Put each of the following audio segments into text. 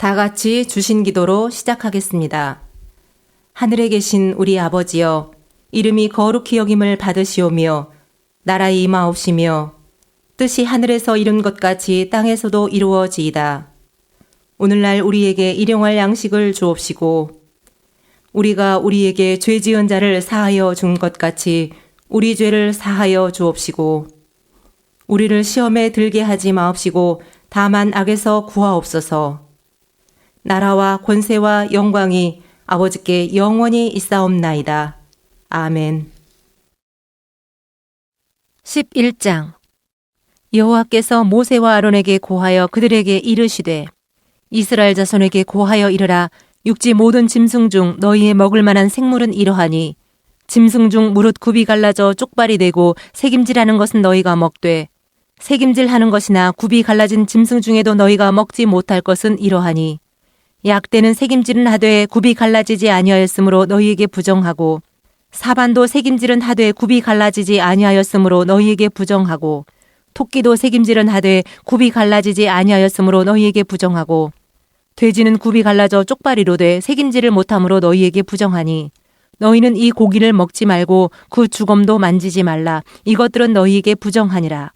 다 같이 주신 기도로 시작하겠습니다. 하늘에 계신 우리 아버지여, 이름이 거룩히 여김을 받으시오며 나라의 임하옵시며 뜻이 하늘에서 이룬 것 같이 땅에서도 이루어지이다. 오늘날 우리에게 일용할 양식을 주옵시고 우리가 우리에게 죄 지은 자를 사하여 준 것 같이 우리 죄를 사하여 주옵시고 우리를 시험에 들게 하지 마옵시고 다만 악에서 구하옵소서. 나라와 권세와 영광이 아버지께 영원히 있사옵나이다. 아멘. 11장. 여호와께서 모세와 아론에게 고하여 그들에게 이르시되 이스라엘 자손에게 고하여 이르라. 육지 모든 짐승 중 너희의 먹을 만한 생물은 이러하니 짐승 중 무릇 굽이 갈라져 쪽발이 되고 새김질하는 것은 너희가 먹되 새김질하는 것이나 굽이 갈라진 짐승 중에도 너희가 먹지 못할 것은 이러하니 약대는 새김질은 하되 굽이 갈라지지 아니하였으므로 너희에게 부정하고 사반도 새김질은 하되 굽이 갈라지지 아니하였으므로 너희에게 부정하고 토끼도 새김질은 하되 굽이 갈라지지 아니하였으므로 너희에게 부정하고 돼지는 굽이 갈라져 쪽발이로 돼 새김질을 못함으로 너희에게 부정하니 너희는 이 고기를 먹지 말고 그 주검도 만지지 말라. 이것들은 너희에게 부정하니라.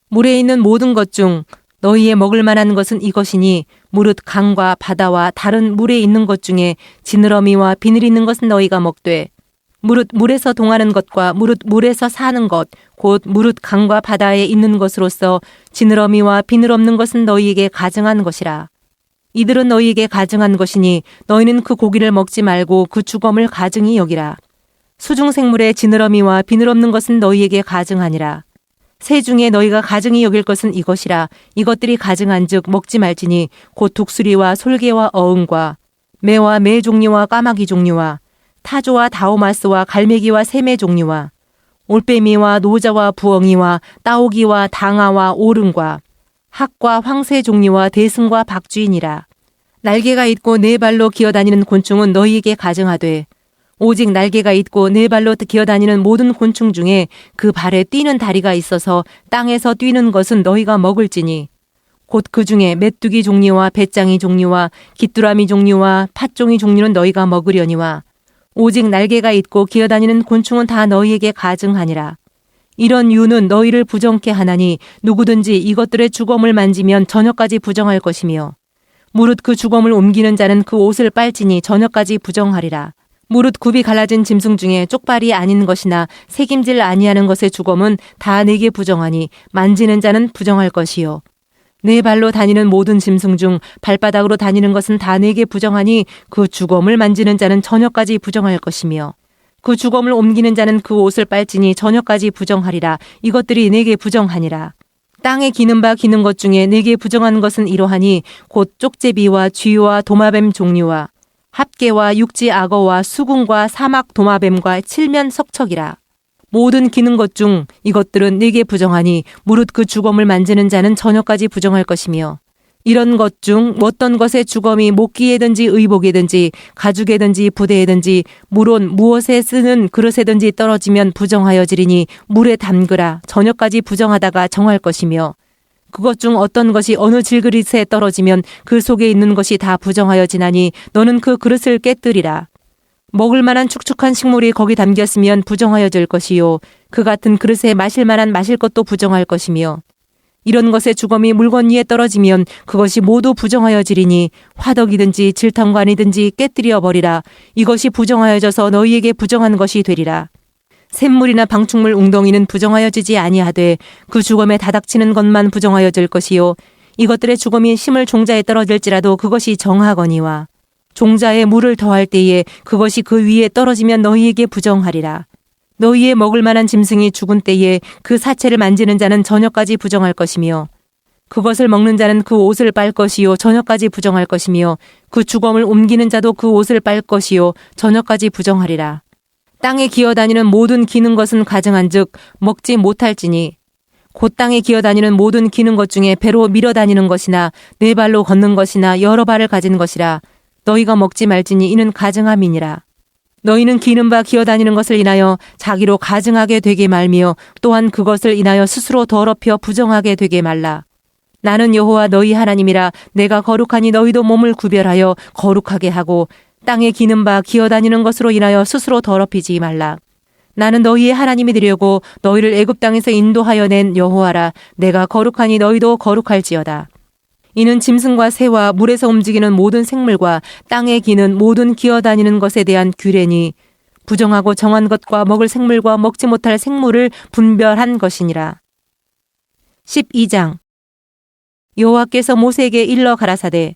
물에 있는 모든 것 중 너희의 먹을 만한 것은 이것이니 무릇 강과 바다와 다른 물에 있는 것 중에 지느러미와 비늘 있는 것은 너희가 먹되 무릇 물에서 동하는 것과 무릇 물에서 사는 것 곧 무릇 강과 바다에 있는 것으로서 지느러미와 비늘 없는 것은 너희에게 가증한 것이라. 이들은 너희에게 가증한 것이니 너희는 그 고기를 먹지 말고 그 주검을 가증히 여기라. 수중생물의 지느러미와 비늘 없는 것은 너희에게 가증하니라. 새 중에 너희가 가증히 여길 것은 이것이라. 이것들이 가증한즉 먹지 말지니 곧 독수리와 솔개와 어음과 매와 매 종류와 까마귀 종류와 타조와 다오마스와 갈매기와 새매 종류와 올빼미와 노자와 부엉이와 따오기와 당아와 오름과 학과 황새 종류와 대승과 박쥐이니라. 날개가 있고 네 발로 기어다니는 곤충은 너희에게 가증하되 오직 날개가 있고 네 발로 기어다니는 모든 곤충 중에 그 발에 뛰는 다리가 있어서 땅에서 뛰는 것은 너희가 먹을지니 곧 그 중에 메뚜기 종류와 배짱이 종류와 귀뚜라미 종류와 팥종이 종류는 너희가 먹으려니와 오직 날개가 있고 기어다니는 곤충은 다 너희에게 가증하니라. 이런 유는 너희를 부정케 하나니 누구든지 이것들의 주검을 만지면 저녁까지 부정할 것이며 무릇 그 주검을 옮기는 자는 그 옷을 빨지니 저녁까지 부정하리라. 무릇 굽이 갈라진 짐승 중에 쪽발이 아닌 것이나 새김질 아니하는 것의 주검은 다 내게 부정하니 만지는 자는 부정할 것이요. 네 발로 다니는 모든 짐승 중 발바닥으로 다니는 것은 다 내게 부정하니 그 주검을 만지는 자는 저녁까지 부정할 것이며 그 주검을 옮기는 자는 그 옷을 빨지니 저녁까지 부정하리라. 이것들이 내게 부정하니라. 땅에 기는 바 기는 것 중에 내게 부정한 것은 이러하니 곧 쪽제비와 쥐와 도마뱀 종류와 합개와 육지 악어와 수궁과 사막 도마뱀과 칠면 석척이라. 모든 기는 것 중 이것들은 내게 부정하니 무릇 그 주검을 만지는 자는 저녁까지 부정할 것이며 이런 것 중 어떤 것의 주검이 목기에든지 의복에든지 가죽에든지 부대에든지 물론 무엇에 쓰는 그릇에든지 떨어지면 부정하여지리니 물에 담그라. 저녁까지 부정하다가 정할 것이며 그것 중 어떤 것이 어느 질그릇에 떨어지면 그 속에 있는 것이 다 부정하여지나니 너는 그 그릇을 깨뜨리라. 먹을 만한 축축한 식물이 거기 담겼으면 부정하여질 것이요. 그 같은 그릇에 마실 만한 마실 것도 부정할 것이며 이런 것의 주검이 물건 위에 떨어지면 그것이 모두 부정하여지리니 화덕이든지 질탕관이든지 깨뜨려 버리라. 이것이 부정하여져서 너희에게 부정한 것이 되리라. 샘물이나 방충물 웅덩이는 부정하여지지 아니하되 그 주검에 다닥치는 것만 부정하여질 것이요. 이것들의 주검이 심을 종자에 떨어질지라도 그것이 정하거니와 종자에 물을 더할 때에 그것이 그 위에 떨어지면 너희에게 부정하리라. 너희의 먹을 만한 짐승이 죽은 때에 그 사체를 만지는 자는 저녁까지 부정할 것이며 그것을 먹는 자는 그 옷을 빨 것이요 저녁까지 부정할 것이며 그 주검을 옮기는 자도 그 옷을 빨 것이요 저녁까지 부정하리라. 땅에 기어다니는 모든 기는 것은 가증한즉 먹지 못할지니 곧 땅에 기어다니는 모든 기는 것 중에 배로 밀어다니는 것이나 네 발로 걷는 것이나 여러 발을 가진 것이라. 너희가 먹지 말지니 이는 가증함이니라. 너희는 기는 바 기어다니는 것을 인하여 자기로 가증하게 되게 말며 또한 그것을 인하여 스스로 더럽혀 부정하게 되게 말라. 나는 여호와 너희 하나님이라. 내가 거룩하니 너희도 몸을 구별하여 거룩하게 하고 땅에 기는 바 기어다니는 것으로 인하여 스스로 더럽히지 말라. 나는 너희의 하나님이 되려고 너희를 애굽 땅에서 인도하여 낸 여호와라. 내가 거룩하니 너희도 거룩할지어다. 이는 짐승과 새와 물에서 움직이는 모든 생물과 땅에 기는 모든 기어다니는 것에 대한 규례니 부정하고 정한 것과 먹을 생물과 먹지 못할 생물을 분별한 것이니라. 12장. 여호와께서 모세에게 일러 가라사대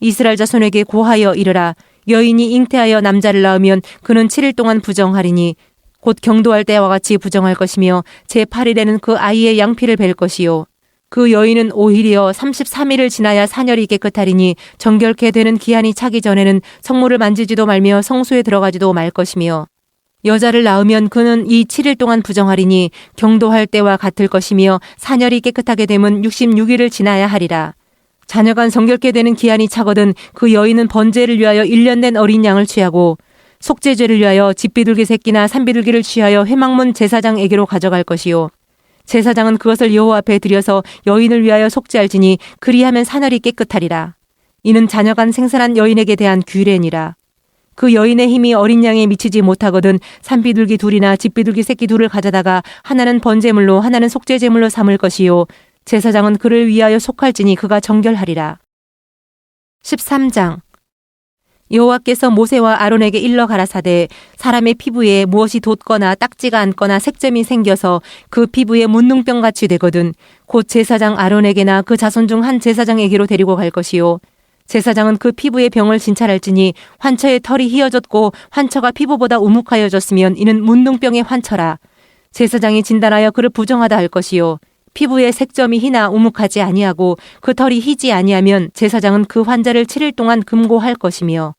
이스라엘 자손에게 고하여 이르라. 여인이 잉태하여 남자를 낳으면 그는 7일 동안 부정하리니 곧 경도할 때와 같이 부정할 것이며 제8일에는 그 아이의 양피를 벨 것이요 그 여인은 오히려 33일을 지나야 사녀리 깨끗하리니 정결케 되는 기한이 차기 전에는 성물을 만지지도 말며 성소에 들어가지도 말 것이며 여자를 낳으면 그는 이 7일 동안 부정하리니 경도할 때와 같을 것이며 사녀리 깨끗하게 되면 66일을 지나야 하리라. 자녀간 정결케 되는 기한이 차거든 그 여인은 번제를 위하여 1년 된 어린 양을 취하고 속죄죄를 위하여 집비둘기 새끼나 산비둘기를 취하여 회막문 제사장에게로 가져갈 것이요 제사장은 그것을 여호와 앞에 들여서 여인을 위하여 속죄할지니 그리하면 사녀리 깨끗하리라. 이는 자녀간 생산한 여인에게 대한 규례니라. 그 여인의 힘이 어린 양에 미치지 못하거든 산비둘기 둘이나 집비둘기 새끼 둘을 가져다가 하나는 번제물로 하나는 속죄제물로 삼을 것이요 제사장은 그를 위하여 속할지니 그가 정결하리라. 13장. 여호와께서 모세와 아론에게 일러 가라사대 사람의 피부에 무엇이 돋거나 딱지가 앉거나 색점이 생겨서 그 피부에 문둥병같이 되거든 곧 제사장 아론에게나 그 자손 중 한 제사장에게로 데리고 갈 것이요 제사장은 그 피부의 병을 진찰할지니 환처의 털이 휘어졌고 환처가 피부보다 우묵하여졌으면 이는 문둥병의 환처라. 제사장이 진단하여 그를 부정하다 할 것이요 피부에 색점이 희나 우묵하지 아니하고 그 털이 희지 아니하면 제사장은 그 환자를 7일 동안 금고할 것이며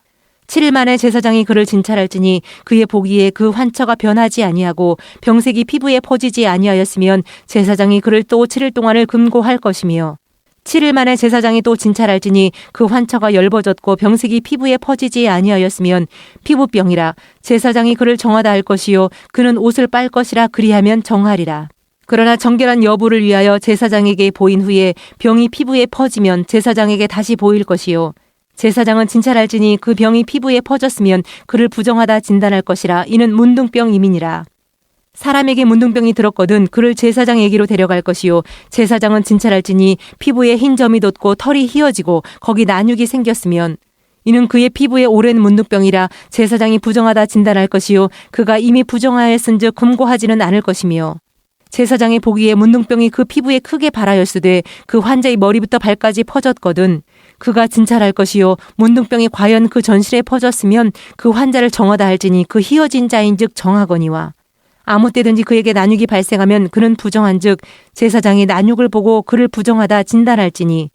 7일 만에 제사장이 그를 진찰할지니 그의 보기에 그 환처가 변하지 아니하고 병색이 피부에 퍼지지 아니하였으면 제사장이 그를 또 7일 동안을 금고할 것이며 7일 만에 제사장이 또 진찰할지니 그 환처가 엷어졌고 병색이 피부에 퍼지지 아니하였으면 피부병이라. 제사장이 그를 정하다 할 것이요 그는 옷을 빨 것이라. 그리하면 정하리라. 그러나 정결한 여부를 위하여 제사장에게 보인 후에 병이 피부에 퍼지면 제사장에게 다시 보일 것이요 제사장은 진찰할지니 그 병이 피부에 퍼졌으면 그를 부정하다 진단할 것이라. 이는 문둥병임이니라. 사람에게 문둥병이 들었거든 그를 제사장에게로 데려갈 것이요 제사장은 진찰할지니 피부에 흰 점이 돋고 털이 휘어지고 거기 난육이 생겼으면 이는 그의 피부에 오랜 문둥병이라. 제사장이 부정하다 진단할 것이요 그가 이미 부정하였은즉 금고하지는 않을 것이며 제사장의 보기에 문둥병이 그 피부에 크게 발하였으되 그 환자의 머리부터 발까지 퍼졌거든 그가 진찰할 것이요 문둥병이 과연 그 전실에 퍼졌으면 그 환자를 정하다 할지니 그 휘어진 자인즉 정하거니와 아무 때든지 그에게 난육이 발생하면 그는 부정한즉 제사장이 난육을 보고 그를 부정하다 진단할지니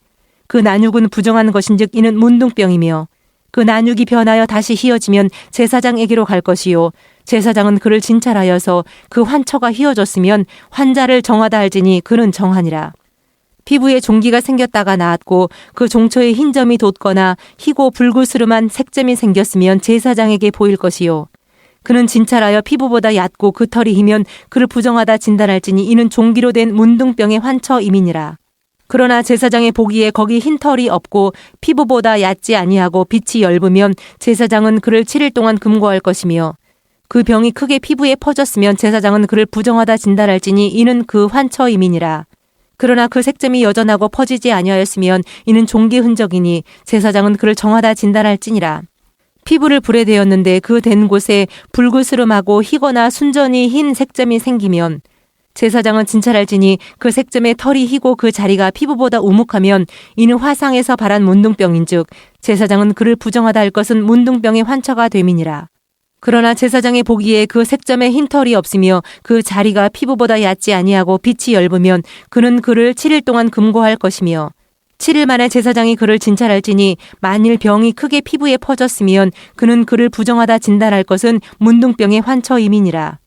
그 난육은 부정한 것인즉 이는 문둥병이며 그 난육이 변하여 다시 휘어지면 제사장에게로 갈 것이요 제사장은 그를 진찰하여서 그 환처가 휘어졌으면 환자를 정하다 할지니 그는 정하니라. 피부에 종기가 생겼다가 나았고 그 종초에 흰 점이 돋거나 희고 불구스름한 색점이 생겼으면 제사장에게 보일 것이요 그는 진찰하여 피부보다 얕고 그 털이 희면 그를 부정하다 진단할지니 이는 종기로 된 문둥병의 환처임이니라. 그러나 제사장의 보기에 거기 흰 털이 없고 피부보다 얕지 아니하고 빛이 엷으면 제사장은 그를 7일 동안 금고할 것이며 그 병이 크게 피부에 퍼졌으면 제사장은 그를 부정하다 진단할지니 이는 그 환처임이니라. 그러나 그 색점이 여전하고 퍼지지 아니하였으면 이는 종기 흔적이니 제사장은 그를 정하다 진단할지니라. 피부를 불에 대었는데 그 댄 곳에 불그스름하고 희거나 순전히 흰 색점이 생기면 제사장은 진찰할지니 그 색점에 털이 희고 그 자리가 피부보다 우묵하면 이는 화상에서 발한 문둥병인즉 제사장은 그를 부정하다 할 것은 문둥병의 환처가 됨이니라. 그러나 제사장의 보기에 그 색점에 흰 털이 없으며 그 자리가 피부보다 얕지 아니하고 빛이 엷으면 그는 그를 7일 동안 금고할 것이며 7일 만에 제사장이 그를 진찰할지니 만일 병이 크게 피부에 퍼졌으면 그는 그를 부정하다 진단할 것은 문둥병의 환처임이니라.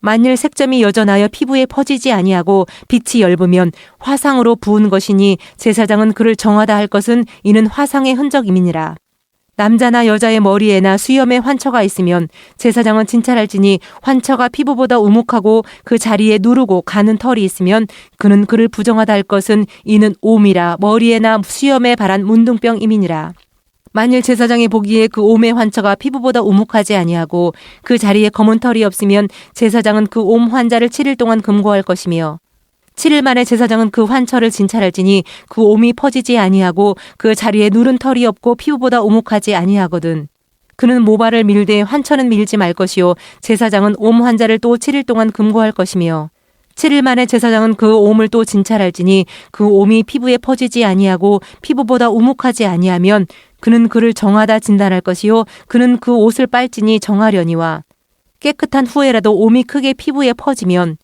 만일 색점이 여전하여 피부에 퍼지지 아니하고 빛이 엷으면 화상으로 부은 것이니 제사장은 그를 정하다 할 것은 이는 화상의 흔적임이니라. 남자나 여자의 머리에나 수염에 환처가 있으면 제사장은 진찰할지니 환처가 피부보다 우묵하고 그 자리에 누르고 가는 털이 있으면 그는 그를 부정하다 할 것은 이는 옴이라 머리에나 수염에 발한 문둥병임이니라. 만일 제사장이 보기에 그 옴의 환처가 피부보다 우묵하지 아니하고 그 자리에 검은 털이 없으면 제사장은 그 옴 환자를 7일 동안 금고할 것이며 7일 만에 제사장은 그 환처를 진찰할지니 그 옴이 퍼지지 아니하고 그 자리에 누른 털이 없고 피부보다 우묵하지 아니하거든. 그는 모발을 밀되 환처는 밀지 말 것이요 제사장은 옴 환자를 또 7일 동안 금고할 것이며 7일 만에 제사장은 그 옴을 또 진찰할지니 그 옴이 피부에 퍼지지 아니하고 피부보다 우묵하지 아니하면 그는 그를 정하다 진단할 것이요 그는 그 옷을 빨지니 정하려니와 깨끗한 후에라도 옴이 크게 피부에 퍼지면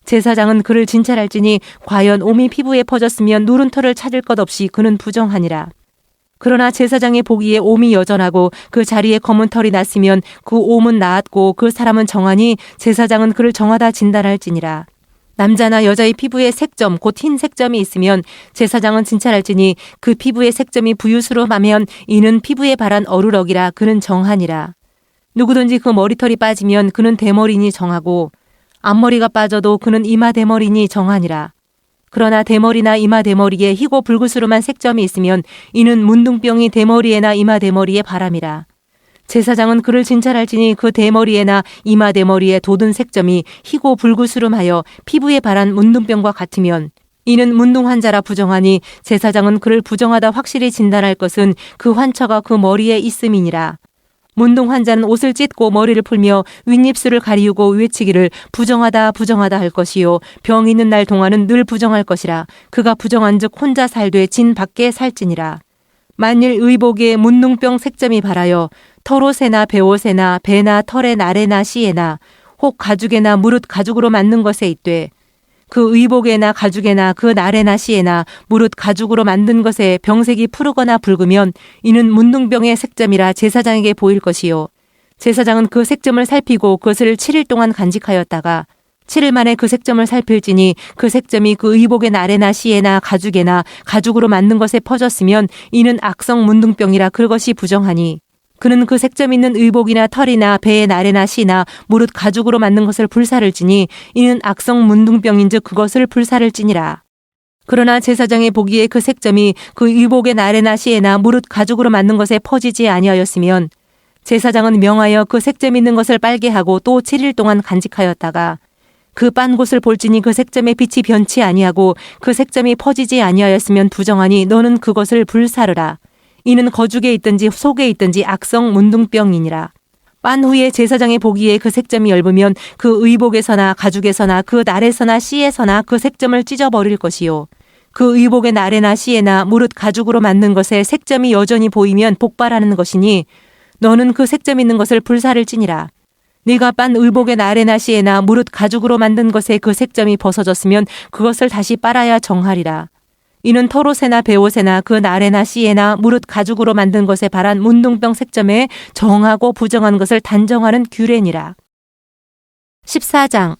제사장은 그를 진찰할지니 과연 옴이 피부에 퍼졌으면 누른 털을 찾을 것 없이 그는 부정하니라. 그러나 제사장이 보기에 옴이 여전하고 그 자리에 검은 털이 났으면 그 옴은 나았고 그 사람은 정하니 제사장은 그를 정하다 진단할지니라. 남자나 여자의 피부에 색점 곧 흰 색점이 있으면 제사장은 진찰할지니 그 피부의 색점이 부유스름하면 이는 피부에 발한 어루럭이라 그는 정하니라. 누구든지 그 머리털이 빠지면 그는 대머리니 정하고 앞머리가 빠져도 그는 이마 대머리니 정하니라. 그러나 대머리나 이마 대머리에 희고 붉으스름한 색점이 있으면 이는 문둥병이 대머리에나 이마 대머리에 바람이라. 제사장은 그를 진찰할지니 그 대머리에나 이마 대머리에 돋은 색점이 희고 붉으스름하여 피부에 발한 문둥병과 같으면 이는 문둥 환자라 부정하니 제사장은 그를 부정하다 확실히 진단할 것은 그 환처가 그 머리에 있음이니라. 문둥 환자는 옷을 찢고 머리를 풀며 윗입술을 가리우고 외치기를 부정하다 부정하다 할 것이요 병 있는 날 동안은 늘 부정할 것이라. 그가 부정한즉 혼자 살되 진 밖에 살지니라. 만일 의복에 문둥병 색점이 발하여 털옷에나 배옷에나 배나 털에 나래나 씨에나 혹 가죽에나 무릇 가죽으로 만든 것에 있되 그 의복에나 가죽에나 그 나래나 씨에나 무릇 가죽으로 만든 것에 병색이 푸르거나 붉으면 이는 문둥병의 색점이라 제사장에게 보일 것이요 제사장은 그 색점을 살피고 그것을 7일 동안 간직하였다가 7일 만에 그 색점을 살필지니 그 색점이 그 의복의 나래나 씨에나 가죽에나 가죽으로 만든 것에 퍼졌으면 이는 악성 문둥병이라 그것이 부정하니 그는 그 색점 있는 의복이나 털이나 배의 나래나 씨나 무릇 가죽으로 만든 것을 불사를지니 이는 악성 문둥병인즉 그것을 불사를지니라. 그러나 제사장이 보기에 그 색점이 그 의복의 나래나 씨에나 무릇 가죽으로 만든 것에 퍼지지 아니하였으면 제사장은 명하여 그 색점 있는 것을 빨게 하고 또 7일 동안 간직하였다가 그 빤 곳을 볼지니 그 색점의 빛이 변치 아니하고 그 색점이 퍼지지 아니하였으면 부정하니 너는 그것을 불사르라. 이는 거죽에 있든지 속에 있든지 악성 문둥병이니라. 빤 후에 제사장이 보기에 그 색점이 엷으면 그 의복에서나 가죽에서나 그 날에서나 씨에서나 그 색점을 찢어버릴 것이요. 그 의복의 날에나 씨에나 무릇 가죽으로 만든 것에 색점이 여전히 보이면 복발하는 것이니 너는 그 색점 있는 것을 불사를지니라. 네가 빤 의복의 날에나 씨에나 무릇 가죽으로 만든 것에 그 색점이 벗어졌으면 그것을 다시 빨아야 정하리라. 이는 털옷에나 배옷에나 그 나래나 씨에나 무릇 가죽으로 만든 것에 발한 문둥병 색점에 정하고 부정한 것을 단정하는 규례니라. 14장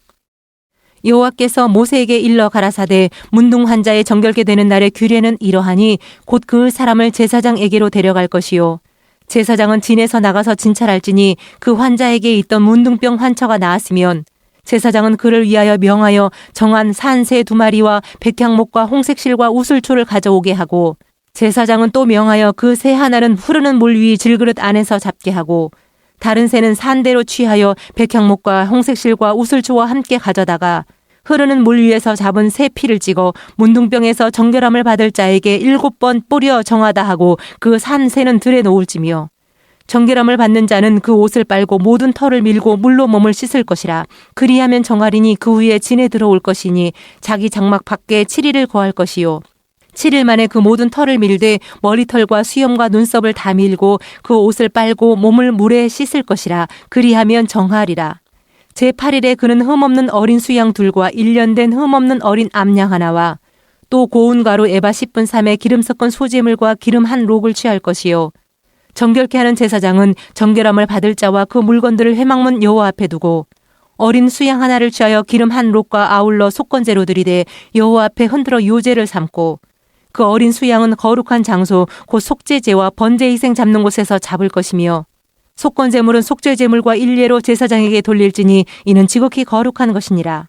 여호와께서 모세에게 일러 가라사대 문둥 환자의 정결케 되는 날의 규례는 이러하니 곧 그 사람을 제사장에게로 데려갈 것이요 제사장은 진에서 나가서 진찰할지니 그 환자에게 있던 문둥병 환처가 나았으면 제사장은 그를 위하여 명하여 정한 산새 2마리와 백향목과 홍색실과 우슬초를 가져오게 하고 제사장은 또 명하여 그 새 하나는 흐르는 물 위 질그릇 안에서 잡게 하고 다른 새는 산대로 취하여 백향목과 홍색실과 우슬초와 함께 가져다가 흐르는 물 위에서 잡은 새 피를 찍어 문둥병에서 정결함을 받을 자에게 7번 뿌려 정하다 하고 그 산 새는 들에 놓을지며 정결함을 받는 자는 그 옷을 빨고 모든 털을 밀고 물로 몸을 씻을 것이라. 그리하면 정하리니 그 후에 진에 들어올 것이니 자기 장막 밖에 7일을 거할 것이요 7일 만에 그 모든 털을 밀되 머리털과 수염과 눈썹을 다 밀고 그 옷을 빨고 몸을 물에 씻을 것이라. 그리하면 정하리라. 제8일에 그는 흠없는 어린 수양 둘과 1년 된 흠없는 어린 암양 하나와 또 고운 가루 에바 10분 3에 기름 섞은 소재물과 기름 한 록을 취할 것이요 정결케 하는 제사장은 정결함을 받을 자와 그 물건들을 회막문 여호와 앞에 두고 어린 수양 하나를 취하여 기름 한 록과 아울러 속건제로 들이되 여호와 앞에 흔들어 요제를 삼고 그 어린 수양은 거룩한 장소 곧 속죄제와 번제희생 잡는 곳에서 잡을 것이며 속건제물은 속죄제물과 일례로 제사장에게 돌릴지니 이는 지극히 거룩한 것이니라.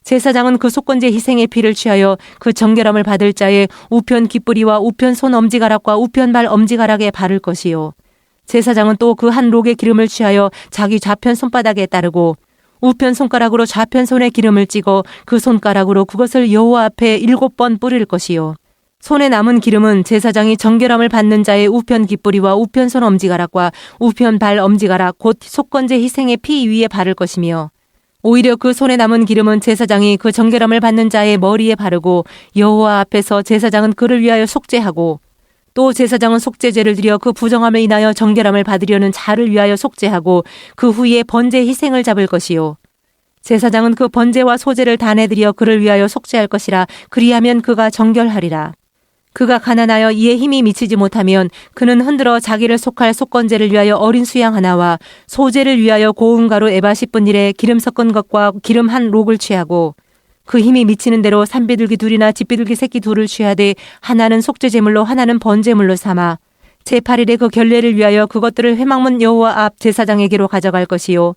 제사장은 그 속건제 희생의 피를 취하여 그 정결함을 받을 자의 우편 깃뿌리와 우편 손 엄지가락과 우편 발 엄지가락에 바를 것이요. 제사장은 또 그 한 록의 기름을 취하여 자기 좌편 손바닥에 따르고 우편 손가락으로 좌편 손에 기름을 찍어 그 손가락으로 그것을 여호와 앞에 7번 뿌릴 것이요. 손에 남은 기름은 제사장이 정결함을 받는 자의 우편 깃뿌리와 우편 손 엄지가락과 우편 발 엄지가락 곧 속건제 희생의 피 위에 바를 것이며 오히려 그 손에 남은 기름은 제사장이 그 정결함을 받는 자의 머리에 바르고 여호와 앞에서 제사장은 그를 위하여 속죄하고 또 제사장은 속죄제를 드려 그 부정함을 인하여 정결함을 받으려는 자를 위하여 속죄하고 그 후에 번제 희생을 잡을 것이요. 제사장은 그 번제와 소제를 단에 드려 그를 위하여 속죄할 것이라. 그리하면 그가 정결하리라. 그가 가난하여 이에 힘이 미치지 못하면 그는 흔들어 자기를 속할 속건제를 위하여 어린 수양 하나와 소제를 위하여 고운 가루 에바 10분일에 기름 섞은 것과 기름 한 록을 취하고 그 힘이 미치는 대로 산비둘기 둘이나 집비둘기 새끼 둘을 취하되 하나는 속죄제물로 하나는 번제물로 삼아 제8일에 그 결례를 위하여 그것들을 회막문 여호와 앞 제사장에게로 가져갈 것이요.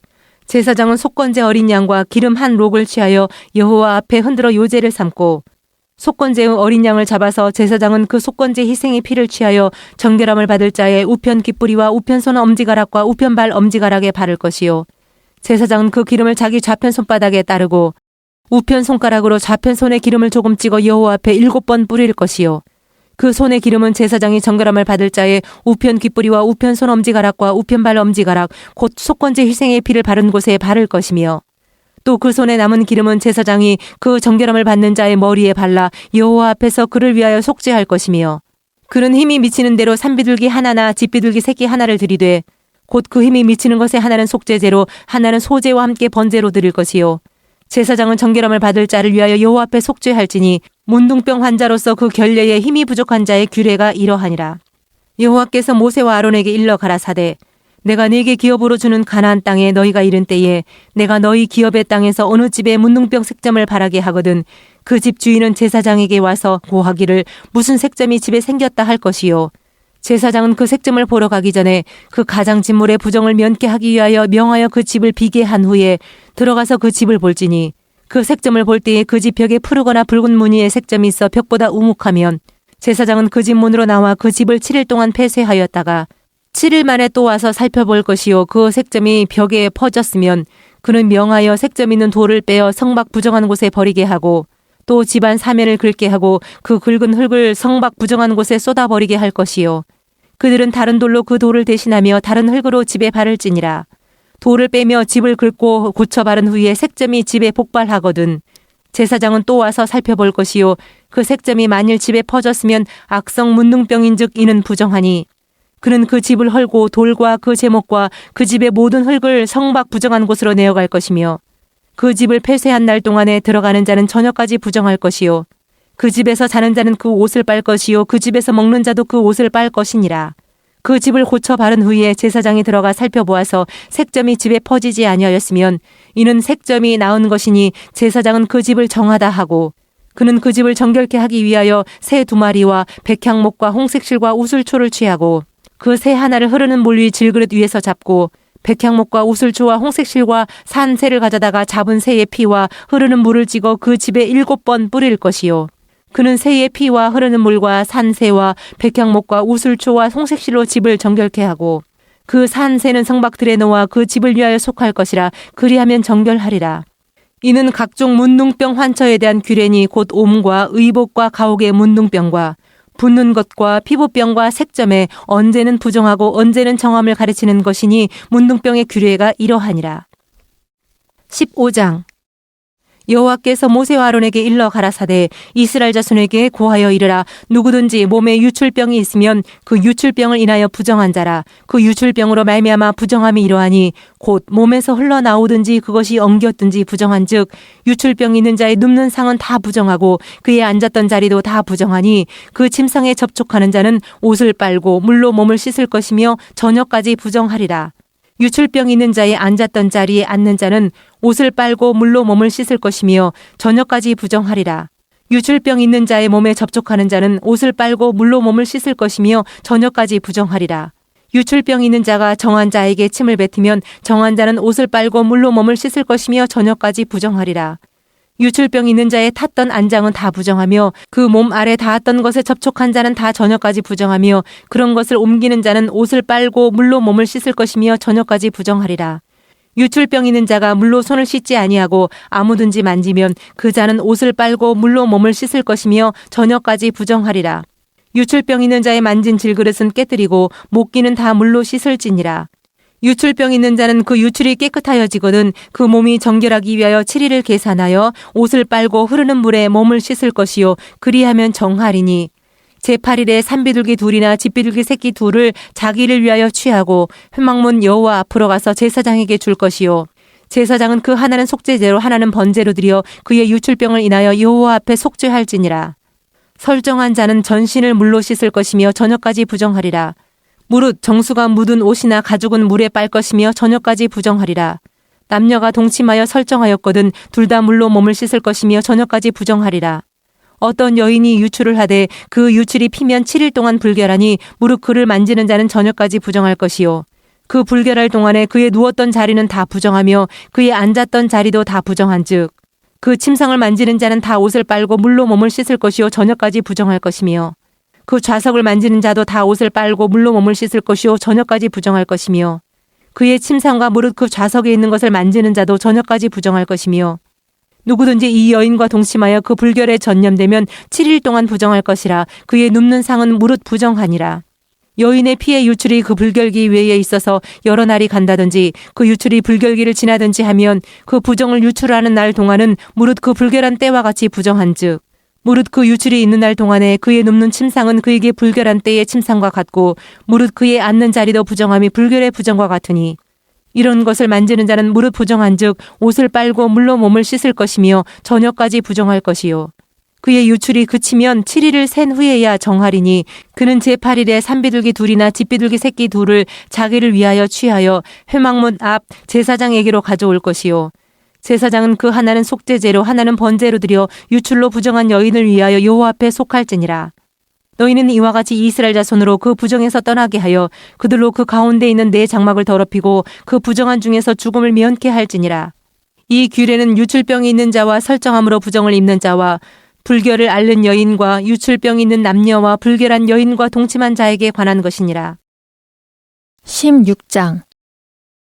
제사장은 속건제 어린 양과 기름 한 록을 취하여 여호와 앞에 흔들어 요제를 삼고 속건제의 어린 양을 잡아서 제사장은 그 속건제 희생의 피를 취하여 정결함을 받을 자의 우편 깃뿌리와 우편 손 엄지가락과 우편 발 엄지가락에 바를 것이요. 제사장은 그 기름을 자기 좌편 손바닥에 따르고 우편 손가락으로 좌편 손에 기름을 조금 찍어 여호와 앞에 7번 뿌릴 것이요. 그 손의 기름은 제사장이 정결함을 받을 자의 우편 깃뿌리와 우편 손 엄지가락과 우편 발 엄지가락 곧 속건제 희생의 피를 바른 곳에 바를 것이며 또 그 손에 남은 기름은 제사장이 그 정결함을 받는 자의 머리에 발라 여호와 앞에서 그를 위하여 속죄할 것이며 그는 힘이 미치는 대로 산비둘기 하나나 집비둘기 새끼 하나를 드리되 곧 그 힘이 미치는 것에 하나는 속죄제로 하나는 소제와 함께 번제로 드릴 것이요. 제사장은 정결함을 받을 자를 위하여 여호와 앞에 속죄할지니 문둥병 환자로서 그 결례에 힘이 부족한 자의 규례가 이러하니라. 여호와께서 모세와 아론에게 일러 가라사대 내가 네게 기업으로 주는 가나안 땅에 너희가 이른 때에 내가 너희 기업의 땅에서 어느 집에 문둥병 색점을 바라게 하거든 그 집 주인은 제사장에게 와서 고하기를 무슨 색점이 집에 생겼다 할 것이요. 제사장은 그 색점을 보러 가기 전에 그 가장 진물의 부정을 면케 하기 위하여 명하여 그 집을 비게 한 후에 들어가서 그 집을 볼지니 그 색점을 볼 때에 그 집 벽에 푸르거나 붉은 무늬의 색점이 있어 벽보다 우묵하면 제사장은 그 집 문으로 나와 그 집을 7일 동안 폐쇄하였다가 7일 만에 또 와서 살펴볼 것이요. 그 색점이 벽에 퍼졌으면 그는 명하여 색점 있는 돌을 빼어 성막 부정한 곳에 버리게 하고 또 집안 사면을 긁게 하고 그 긁은 흙을 성막 부정한 곳에 쏟아버리게 할 것이요. 그들은 다른 돌로 그 돌을 대신하며 다른 흙으로 집에 바를지니라. 돌을 빼며 집을 긁고 고쳐 바른 후에 색점이 집에 폭발하거든 제사장은 또 와서 살펴볼 것이요. 그 색점이 만일 집에 퍼졌으면 악성 문둥병인즉 이는 부정하니 그는 그 집을 헐고 돌과 그 제목과 그 집의 모든 흙을 성막 부정한 곳으로 내어갈 것이며 그 집을 폐쇄한 날 동안에 들어가는 자는 저녁까지 부정할 것이요. 그 집에서 자는 자는 그 옷을 빨 것이요. 그 집에서 먹는 자도 그 옷을 빨 것이니라. 그 집을 고쳐 바른 후에 제사장이 들어가 살펴보아서 색점이 집에 퍼지지 아니하였으면 이는 색점이 나은 것이니 제사장은 그 집을 정하다 하고 그는 그 집을 정결케 하기 위하여 새 2마리와 백향목과 홍색실과 우슬초를 취하고 그 새 하나를 흐르는 물 위 질그릇 위에서 잡고 백향목과 우슬초와 홍색실과 산 새를 가져다가 잡은 새의 피와 흐르는 물을 찍어 그 집에 7번 뿌릴 것이요. 그는 새의 피와 흐르는 물과 산 새와 백향목과 우슬초와 홍색실로 집을 정결케 하고 그 산 새는 성박들에 놓아 그 집을 위하여 속할 것이라. 그리하면 정결하리라. 이는 각종 문둥병 환처에 대한 규례니 곧 옴과 의복과 가옥의 문둥병과 붓는 것과 피부병과 색점에 언제는 부정하고 언제는 정함을 가르치는 것이니 문둥병의 규례가 이러하니라. 15장 여호와께서 모세와 아론에게 일러 가라사대 이스라엘 자손에게 고하여 이르라. 누구든지 몸에 유출병이 있으면 그 유출병을 인하여 부정한 자라. 그 유출병으로 말미암아 부정함이 이러하니 곧 몸에서 흘러나오든지 그것이 엉겼든지 부정한즉 유출병 있는 자의 눕는 상은 다 부정하고 그의 앉았던 자리도 다 부정하니 그 침상에 접촉하는 자는 옷을 빨고 물로 몸을 씻을 것이며 저녁까지 부정하리라. 유출병 있는 자의 앉았던 자리에 앉는 자는 옷을 빨고 물로 몸을 씻을 것이며 저녁까지 부정하리라. 유출병 있는 자의 몸에 접촉하는 자는 옷을 빨고 물로 몸을 씻을 것이며 저녁까지 부정하리라. 유출병 있는 자가 정한 자에게 침을 뱉으면 정한 자는 옷을 빨고 물로 몸을 씻을 것이며 저녁까지 부정하리라. 유출병 있는 자의 탔던 안장은 다 부정하며 그 몸 아래 닿았던 것에 접촉한 자는 다 저녁까지 부정하며 그런 것을 옮기는 자는 옷을 빨고 물로 몸을 씻을 것이며 저녁까지 부정하리라. 유출병 있는 자가 물로 손을 씻지 아니하고 아무든지 만지면 그 자는 옷을 빨고 물로 몸을 씻을 것이며 저녁까지 부정하리라. 유출병 있는 자의 만진 질그릇은 깨뜨리고 목기는 다 물로 씻을지니라. 유출병 있는 자는 그 유출이 깨끗하여지거든 그 몸이 정결하기 위하여 7일을 계산하여 옷을 빨고 흐르는 물에 몸을 씻을 것이요 그리하면 정하리니 제8일에 산비둘기 둘이나 집비둘기 새끼 둘을 자기를 위하여 취하고 회막문 여호와 앞으로 가서 제사장에게 줄 것이요 제사장은 그 하나는 속죄제로 하나는 번제로 드려 그의 유출병을 인하여 여호와 앞에 속죄할지니라. 설정한 자는 전신을 물로 씻을 것이며 저녁까지 부정하리라. 무릇 정수가 묻은 옷이나 가죽은 물에 빨 것이며 저녁까지 부정하리라. 남녀가 동침하여 설정하였거든 둘 다 물로 몸을 씻을 것이며 저녁까지 부정하리라. 어떤 여인이 유출을 하되 그 유출이 피면 7일 동안 불결하니 무릇 그를 만지는 자는 저녁까지 부정할 것이요 그 불결할 동안에 그의 누웠던 자리는 다 부정하며 그의 앉았던 자리도 다 부정한즉 그 침상을 만지는 자는 다 옷을 빨고 물로 몸을 씻을 것이요 저녁까지 부정할 것이며 그 좌석을 만지는 자도 다 옷을 빨고 물로 몸을 씻을 것이요 저녁까지 부정할 것이며 그의 침상과 무릇 그 좌석에 있는 것을 만지는 자도 저녁까지 부정할 것이며 누구든지 이 여인과 동침하여 그 불결에 전념되면 7일 동안 부정할 것이라. 그의 눕는 상은 무릇 부정하니라. 여인의 피의 유출이 그 불결기 외에 있어서 여러 날이 간다든지 그 유출이 불결기를 지나든지 하면 그 부정을 유출하는 날 동안은 무릇 그 불결한 때와 같이 부정한즉 무릇 그 유출이 있는 날 동안에 그의 눕는 침상은 그에게 불결한 때의 침상과 같고 무릇 그의 앉는 자리도 부정함이 불결의 부정과 같으니 이런 것을 만지는 자는 무릇 부정한즉 옷을 빨고 물로 몸을 씻을 것이며 저녁까지 부정할 것이요 그의 유출이 그치면 7일을 센 후에야 정하리니 그는 제8일에 산비둘기 둘이나 집비둘기 새끼 둘을 자기를 위하여 취하여 회막문 앞 제사장에게로 가져올 것이요 제사장은 그 하나는 속죄제로 하나는 번제로 드려 유출로 부정한 여인을 위하여 여호와 앞에 속할지니라. 너희는 이와 같이 이스라엘 자손으로 그 부정에서 떠나게 하여 그들로 그 가운데 있는 내 장막을 더럽히고 그 부정한 중에서 죽음을 면케 할지니라. 이 규례는 유출병이 있는 자와 설정함으로 부정을 입는 자와 불결을 앓는 여인과 유출병이 있는 남녀와 불결한 여인과 동침한 자에게 관한 것이니라. 16장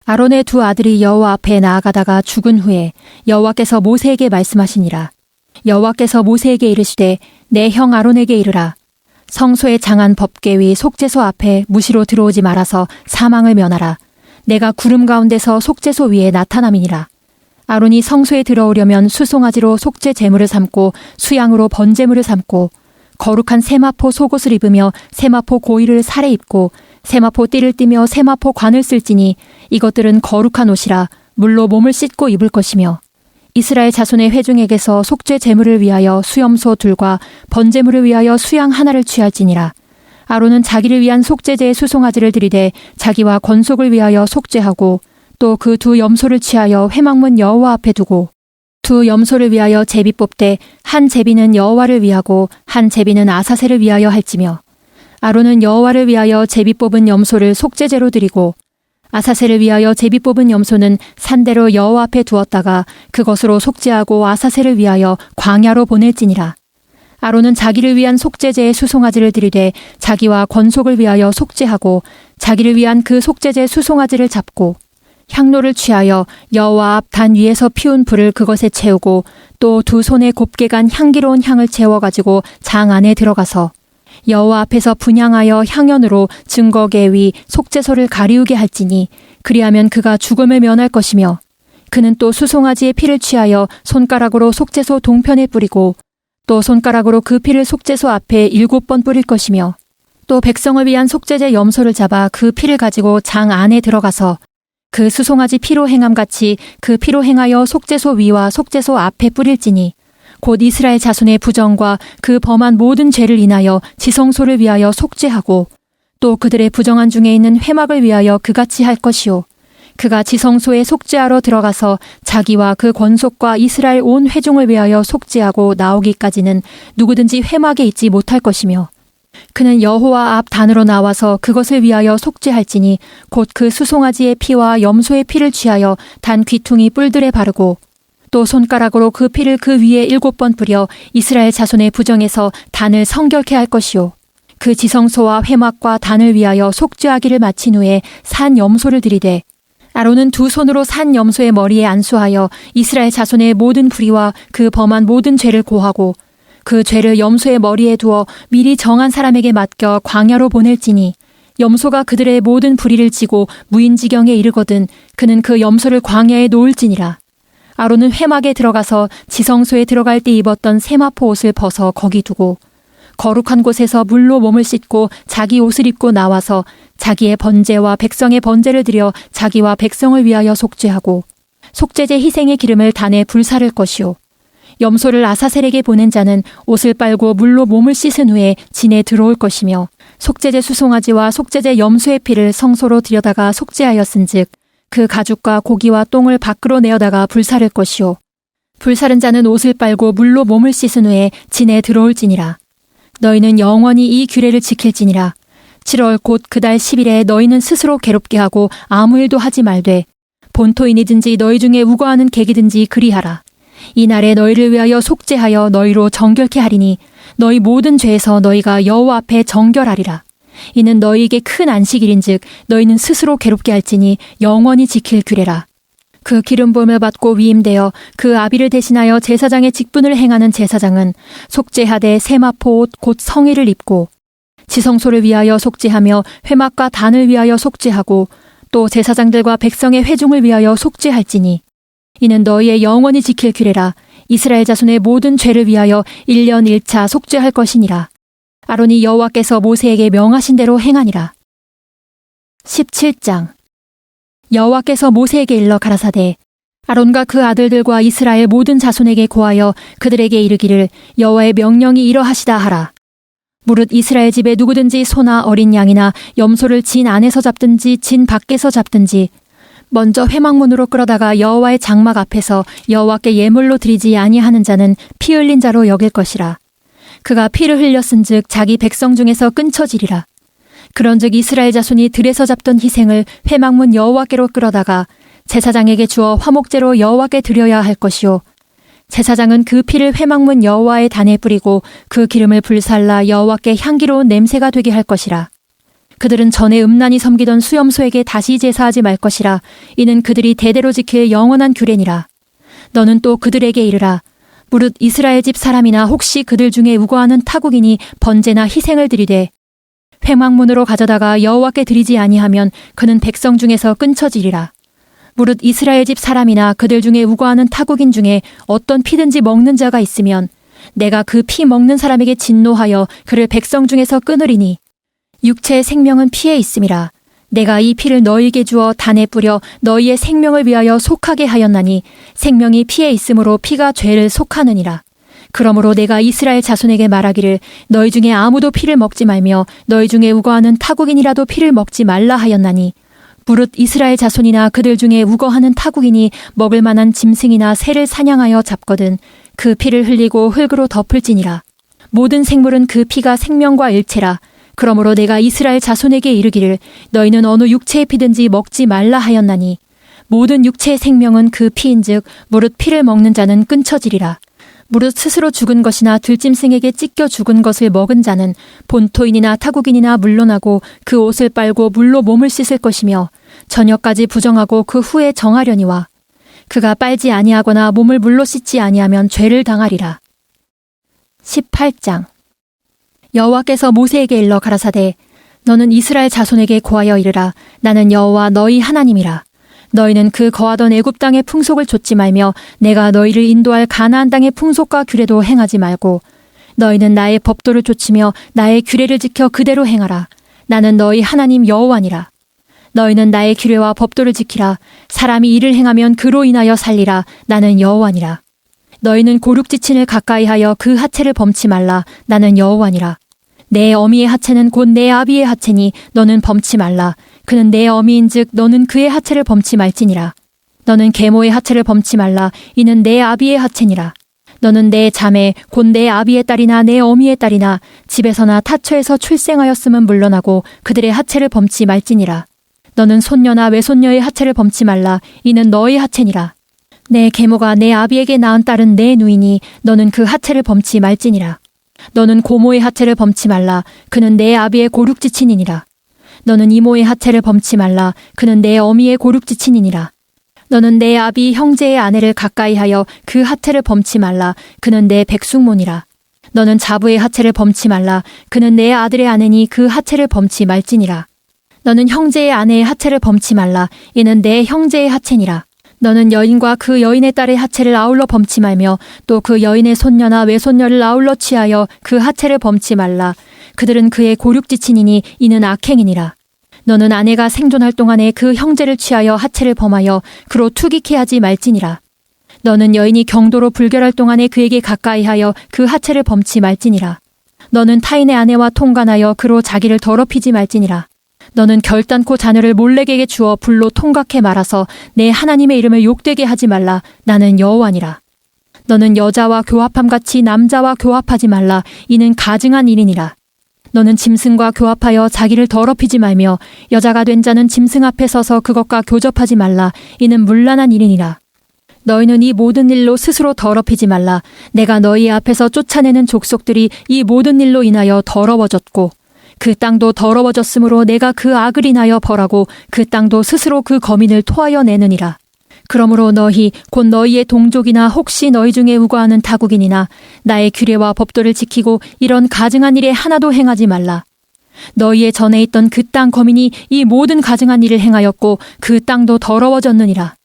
아론의 두 아들이 여호와 앞에 나아가다가 죽은 후에 여호와께서 모세에게 말씀하시니라. 여호와께서 모세에게 이르시되 내 형 아론에게 이르라. 성소의 장한 법궤 속죄소 앞에 무시로 들어오지 말아서 사망을 면하라. 내가 구름 가운데서 속죄소 위에 나타남이니라. 아론이 성소에 들어오려면 수송아지로 속죄 제물을 삼고 수양으로 번제물을 삼고 거룩한 세마포 속옷을 입으며 세마포 고이를 살에 입고 세마포 띠를 띠며 세마포 관을 쓸지니 이것들은 거룩한 옷이라 물로 몸을 씻고 입을 것이며 이스라엘 자손의 회중에게서 속죄 제물을 위하여 수염소 둘과 번제물을 위하여 수양 하나를 취할지니라. 아론은 자기를 위한 속죄제의 수송아지를 들이되 자기와 권속을 위하여 속죄하고 또 그 두 염소를 취하여 회막문 여호와 앞에 두고 두 염소를 위하여 제비 뽑되 한 제비는 여호와를 위하고 한 제비는 아사셀을 위하여 할지며 아론은 여호와를 위하여 제비 뽑은 염소를 속죄제로 드리고 아사셀을 위하여 제비 뽑은 염소는 산대로 여호와 앞에 두었다가 그것으로 속죄하고 아사셀을 위하여 광야로 보낼지니라. 아론은 자기를 위한 속죄제의 수송아지를 드리되 자기와 권속을 위하여 속죄하고 자기를 위한 그 속죄제 수송아지를 잡고 향로를 취하여 여호와 앞 단 위에서 피운 불을 그것에 채우고 또 두 손에 곱게 간 향기로운 향을 채워가지고 장 안에 들어가서 여호와 앞에서 분향하여 향연으로 증거계 위 속죄소를 가리우게 할지니 그리하면 그가 죽음을 면할 것이며 그는 또 수송아지의 피를 취하여 손가락으로 속죄소 동편에 뿌리고 또 손가락으로 그 피를 속죄소 앞에 7번 뿌릴 것이며 또 백성을 위한 속죄제 염소를 잡아 그 피를 가지고 장 안에 들어가서 그 수송아지 피로 행함같이 그 피로 행하여 속죄소 위와 속죄소 앞에 뿌릴지니 곧 이스라엘 자손의 부정과 그 범한 모든 죄를 인하여 지성소를 위하여 속죄하고 또 그들의 부정한 중에 있는 회막을 위하여 그같이 할 것이요 그가 지성소에 속죄하러 들어가서 자기와 그 권속과 이스라엘 온 회중을 위하여 속죄하고 나오기까지는 누구든지 회막에 있지 못할 것이며 그는 여호와 앞 단으로 나와서 그것을 위하여 속죄할지니 곧 그 수송아지의 피와 염소의 피를 취하여 단 귀퉁이 뿔들에 바르고 또 손가락으로 그 피를 그 위에 7번 뿌려 이스라엘 자손의 부정에서 단을 성결케 할 것이요 그 지성소와 회막과 단을 위하여 속죄하기를 마친 후에 산 염소를 들이되 아론은 두 손으로 산 염소의 머리에 안수하여 이스라엘 자손의 모든 불의와 그 범한 모든 죄를 고하고 그 죄를 염소의 머리에 두어 미리 정한 사람에게 맡겨 광야로 보낼지니 염소가 그들의 모든 불의를 지고 무인지경에 이르거든 그는 그 염소를 광야에 놓을지니라. 아론은 회막에 들어가서 지성소에 들어갈 때 입었던 세마포 옷을 벗어 거기 두고 거룩한 곳에서 물로 몸을 씻고 자기 옷을 입고 나와서 자기의 번제와 백성의 번제를 드려 자기와 백성을 위하여 속죄하고 속죄제 희생의 기름을 단에 불사를 것이요 염소를 아사셀에게 보낸 자는 옷을 빨고 물로 몸을 씻은 후에 진에 들어올 것이며 속죄제 수송아지와 속죄제 염소의 피를 성소로 들여다가 속죄하였은즉 그 가죽과 고기와 똥을 밖으로 내어다가 불사를 것이요 불사른 자는 옷을 빨고 물로 몸을 씻은 후에 진에 들어올지니라. 너희는 영원히 이 규례를 지킬지니라. 7월 곧 그달 10일에 너희는 스스로 괴롭게 하고 아무 일도 하지 말되 본토인이든지 너희 중에 우거하는 객이든지 그리하라. 이 날에 너희를 위하여 속죄하여 너희로 정결케 하리니 너희 모든 죄에서 너희가 여호와 앞에 정결하리라. 이는 너희에게 큰 안식일인즉 너희는 스스로 괴롭게 할지니 영원히 지킬 규례라. 그 기름 부음을 받고 위임되어 그 아비를 대신하여 제사장의 직분을 행하는 제사장은 속죄하되 세마포 옷 곧 성의를 입고 지성소를 위하여 속죄하며 회막과 단을 위하여 속죄하고 또 제사장들과 백성의 회중을 위하여 속죄할지니 이는 너희의 영원히 지킬 규례라. 이스라엘 자손의 모든 죄를 위하여 1년 1차 속죄할 것이니라. 아론이 여호와께서 모세에게 명하신 대로 행하니라. 17장 여호와께서 모세에게 일러 가라사대 아론과 그 아들들과 이스라엘 모든 자손에게 고하여 그들에게 이르기를 여호와의 명령이 이러하시다 하라. 무릇 이스라엘 집에 누구든지 소나 어린 양이나 염소를 진 안에서 잡든지 진 밖에서 잡든지 먼저 회막문으로 끌어다가 여호와의 장막 앞에서 여호와께 예물로 드리지 아니하는 자는 피 흘린 자로 여길 것이라. 그가 피를 흘렸은즉 자기 백성 중에서 끊쳐지리라. 그런즉 이스라엘 자손이 들에서 잡던 희생을 회막문 여호와께로 끌어다가 제사장에게 주어 화목제로 여호와께 드려야 할 것이요 제사장은 그 피를 회막문 여호와의 단에 뿌리고 그 기름을 불살라 여호와께 향기로운 냄새가 되게 할 것이라. 그들은 전에 음란히 섬기던 수염소에게 다시 제사하지 말 것이라. 이는 그들이 대대로 지킬 영원한 규례니라. 너는 또 그들에게 이르라. 무릇 이스라엘 집 사람이나 혹시 그들 중에 우거하는 타국인이 번제나 희생을 드리되 회막문으로 가져다가 여호와께 드리지 아니하면 그는 백성 중에서 끊쳐지리라. 무릇 이스라엘 집 사람이나 그들 중에 우거하는 타국인 중에 어떤 피든지 먹는 자가 있으면 내가 그 피 먹는 사람에게 진노하여 그를 백성 중에서 끊으리니 육체의 생명은 피에 있음이라. 내가 이 피를 너희에게 주어 단에 뿌려 너희의 생명을 위하여 속하게 하였나니 생명이 피에 있으므로 피가 죄를 속하느니라. 그러므로 내가 이스라엘 자손에게 말하기를 너희 중에 아무도 피를 먹지 말며 너희 중에 우거하는 타국인이라도 피를 먹지 말라 하였나니 무릇 이스라엘 자손이나 그들 중에 우거하는 타국인이 먹을 만한 짐승이나 새를 사냥하여 잡거든 그 피를 흘리고 흙으로 덮을지니라. 모든 생물은 그 피가 생명과 일체라. 그러므로 내가 이스라엘 자손에게 이르기를 너희는 어느 육체의 피든지 먹지 말라 하였나니 모든 육체의 생명은 그 피인즉 무릇 피를 먹는 자는 끊쳐지리라. 무릇 스스로 죽은 것이나 들짐승에게 찢겨 죽은 것을 먹은 자는 본토인이나 타국인이나 물론하고 그 옷을 빨고 물로 몸을 씻을 것이며 저녁까지 부정하고 그 후에 정하려니와 그가 빨지 아니하거나 몸을 물로 씻지 아니하면 죄를 당하리라. 18장 여호와께서 모세에게 일러 가라사대 너는 이스라엘 자손에게 고하여 이르라. 나는 여호와 너희 하나님이라. 너희는 그 거하던 애굽 땅의 풍속을 좇지 말며 내가 너희를 인도할 가나안 땅의 풍속과 규례도 행하지 말고 너희는 나의 법도를 좇으며 나의 규례를 지켜 그대로 행하라. 나는 너희 하나님 여호와니라. 너희는 나의 규례와 법도를 지키라. 사람이 이를 행하면 그로 인하여 살리라. 나는 여호와니라. 너희는 고륙지친을 가까이하여 그 하체를 범치 말라. 나는 여호와니라. 내 어미의 하체는 곧 내 아비의 하체니 너는 범치 말라. 그는 내 어미인즉 너는 그의 하체를 범치 말지니라. 너는 계모의 하체를 범치 말라. 이는 내 아비의 하체니라. 너는 내 자매 곧 내 아비의 딸이나 내 어미의 딸이나 집에서나 타처에서 출생하였음은 물러나고 그들의 하체를 범치 말지니라. 너는 손녀나 외손녀의 하체를 범치 말라. 이는 너의 하체니라. 내 계모가 내 아비에게 낳은 딸은 내 누이니 너는 그 하체를 범치 말지니라. 너는 고모의 하체를 범치 말라. 그는 내 아비의 고륙지친이니라. 너는 이모의 하체를 범치 말라. 그는 내 어미의 고륙지친이니라. 너는 내 아비 형제의 아내를 가까이하여 그 하체를 범치 말라. 그는 내 백숙모니라. 너는 자부의 하체를 범치 말라. 그는 내 아들의 아내니 그 하체를 범치 말지니라. 너는 형제의 아내의 하체를 범치 말라. 이는 내 형제의 하체니라. 너는 여인과 그 여인의 딸의 하체를 아울러 범치 말며 또 그 여인의 손녀나 외손녀를 아울러 취하여 그 하체를 범치 말라. 그들은 그의 고륙지친이니 이는 악행이니라. 너는 아내가 생존할 동안에 그 형제를 취하여 하체를 범하여 그로 투기케 하지 말지니라. 너는 여인이 경도로 불결할 동안에 그에게 가까이하여 그 하체를 범치 말지니라. 너는 타인의 아내와 통간하여 그로 자기를 더럽히지 말지니라. 너는 결단코 자녀를 몰렉에게 주어 불로 통각해 말아서 내 하나님의 이름을 욕되게 하지 말라. 나는 여호와니라. 너는 여자와 교합함같이 남자와 교합하지 말라. 이는 가증한 일이니라. 너는 짐승과 교합하여 자기를 더럽히지 말며 여자가 된 자는 짐승 앞에 서서 그것과 교접하지 말라. 이는 문란한 일이니라. 너희는 이 모든 일로 스스로 더럽히지 말라. 내가 너희 앞에서 쫓아내는 족속들이 이 모든 일로 인하여 더러워졌고 그 땅도 더러워졌으므로 내가 그 악을 인하여 벌하고 그 땅도 스스로 그 거민을 토하여 내느니라. 그러므로 너희 곧 너희의 동족이나 혹시 너희 중에 우거하는 타국인이나 나의 규례와 법도를 지키고 이런 가증한 일에 하나도 행하지 말라. 너희의 전에 있던 그 땅 거민이 이 모든 가증한 일을 행하였고 그 땅도 더러워졌느니라.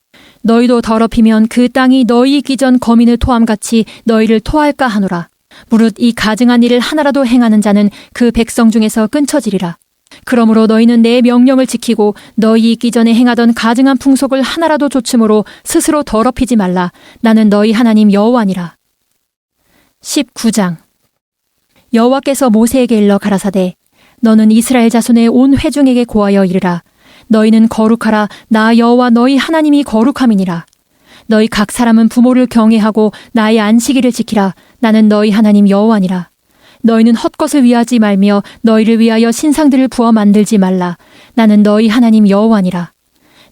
너희도 더럽히면 그 땅이 너희 있기 전 거민을 토함같이 너희를 토할까 하노라. 무릇 이 가증한 일을 하나라도 행하는 자는 그 백성 중에서 끊쳐지리라. 그러므로 너희는 내 명령을 지키고 너희 있기 전에 행하던 가증한 풍속을 하나라도 좇음으로 스스로 더럽히지 말라. 나는 너희 하나님 여호와니라. 19장. 여호와께서 모세에게 일러 가라사대 너는 이스라엘 자손의 온 회중에게 고하여 이르라. 너희는 거룩하라. 나 여호와 너희 하나님이 거룩함이니라. 너희 각 사람은 부모를 경외하고 나의 안식일을 지키라. 나는 너희 하나님 여호와니라. 너희는 헛것을 위하지 말며 너희를 위하여 신상들을 부어 만들지 말라. 나는 너희 하나님 여호와니라.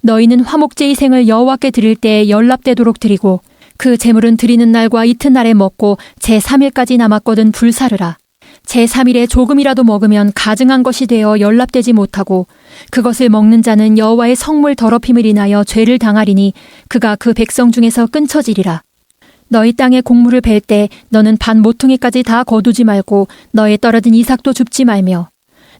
너희는 화목제의 생을 여호와께 드릴 때에 연납되도록 드리고 그 제물은 드리는 날과 이튿날에 먹고 제3일까지 남았거든 불사르라. 제3일에 조금이라도 먹으면 가증한 것이 되어 연납되지 못하고 그것을 먹는 자는 여호와의 성물 더럽힘을 인하여 죄를 당하리니 그가 그 백성 중에서 끊쳐지리라. 너희 땅에 곡물을 벨 때 너는 반 모퉁이까지 다 거두지 말고 너의 떨어진 이삭도 줍지 말며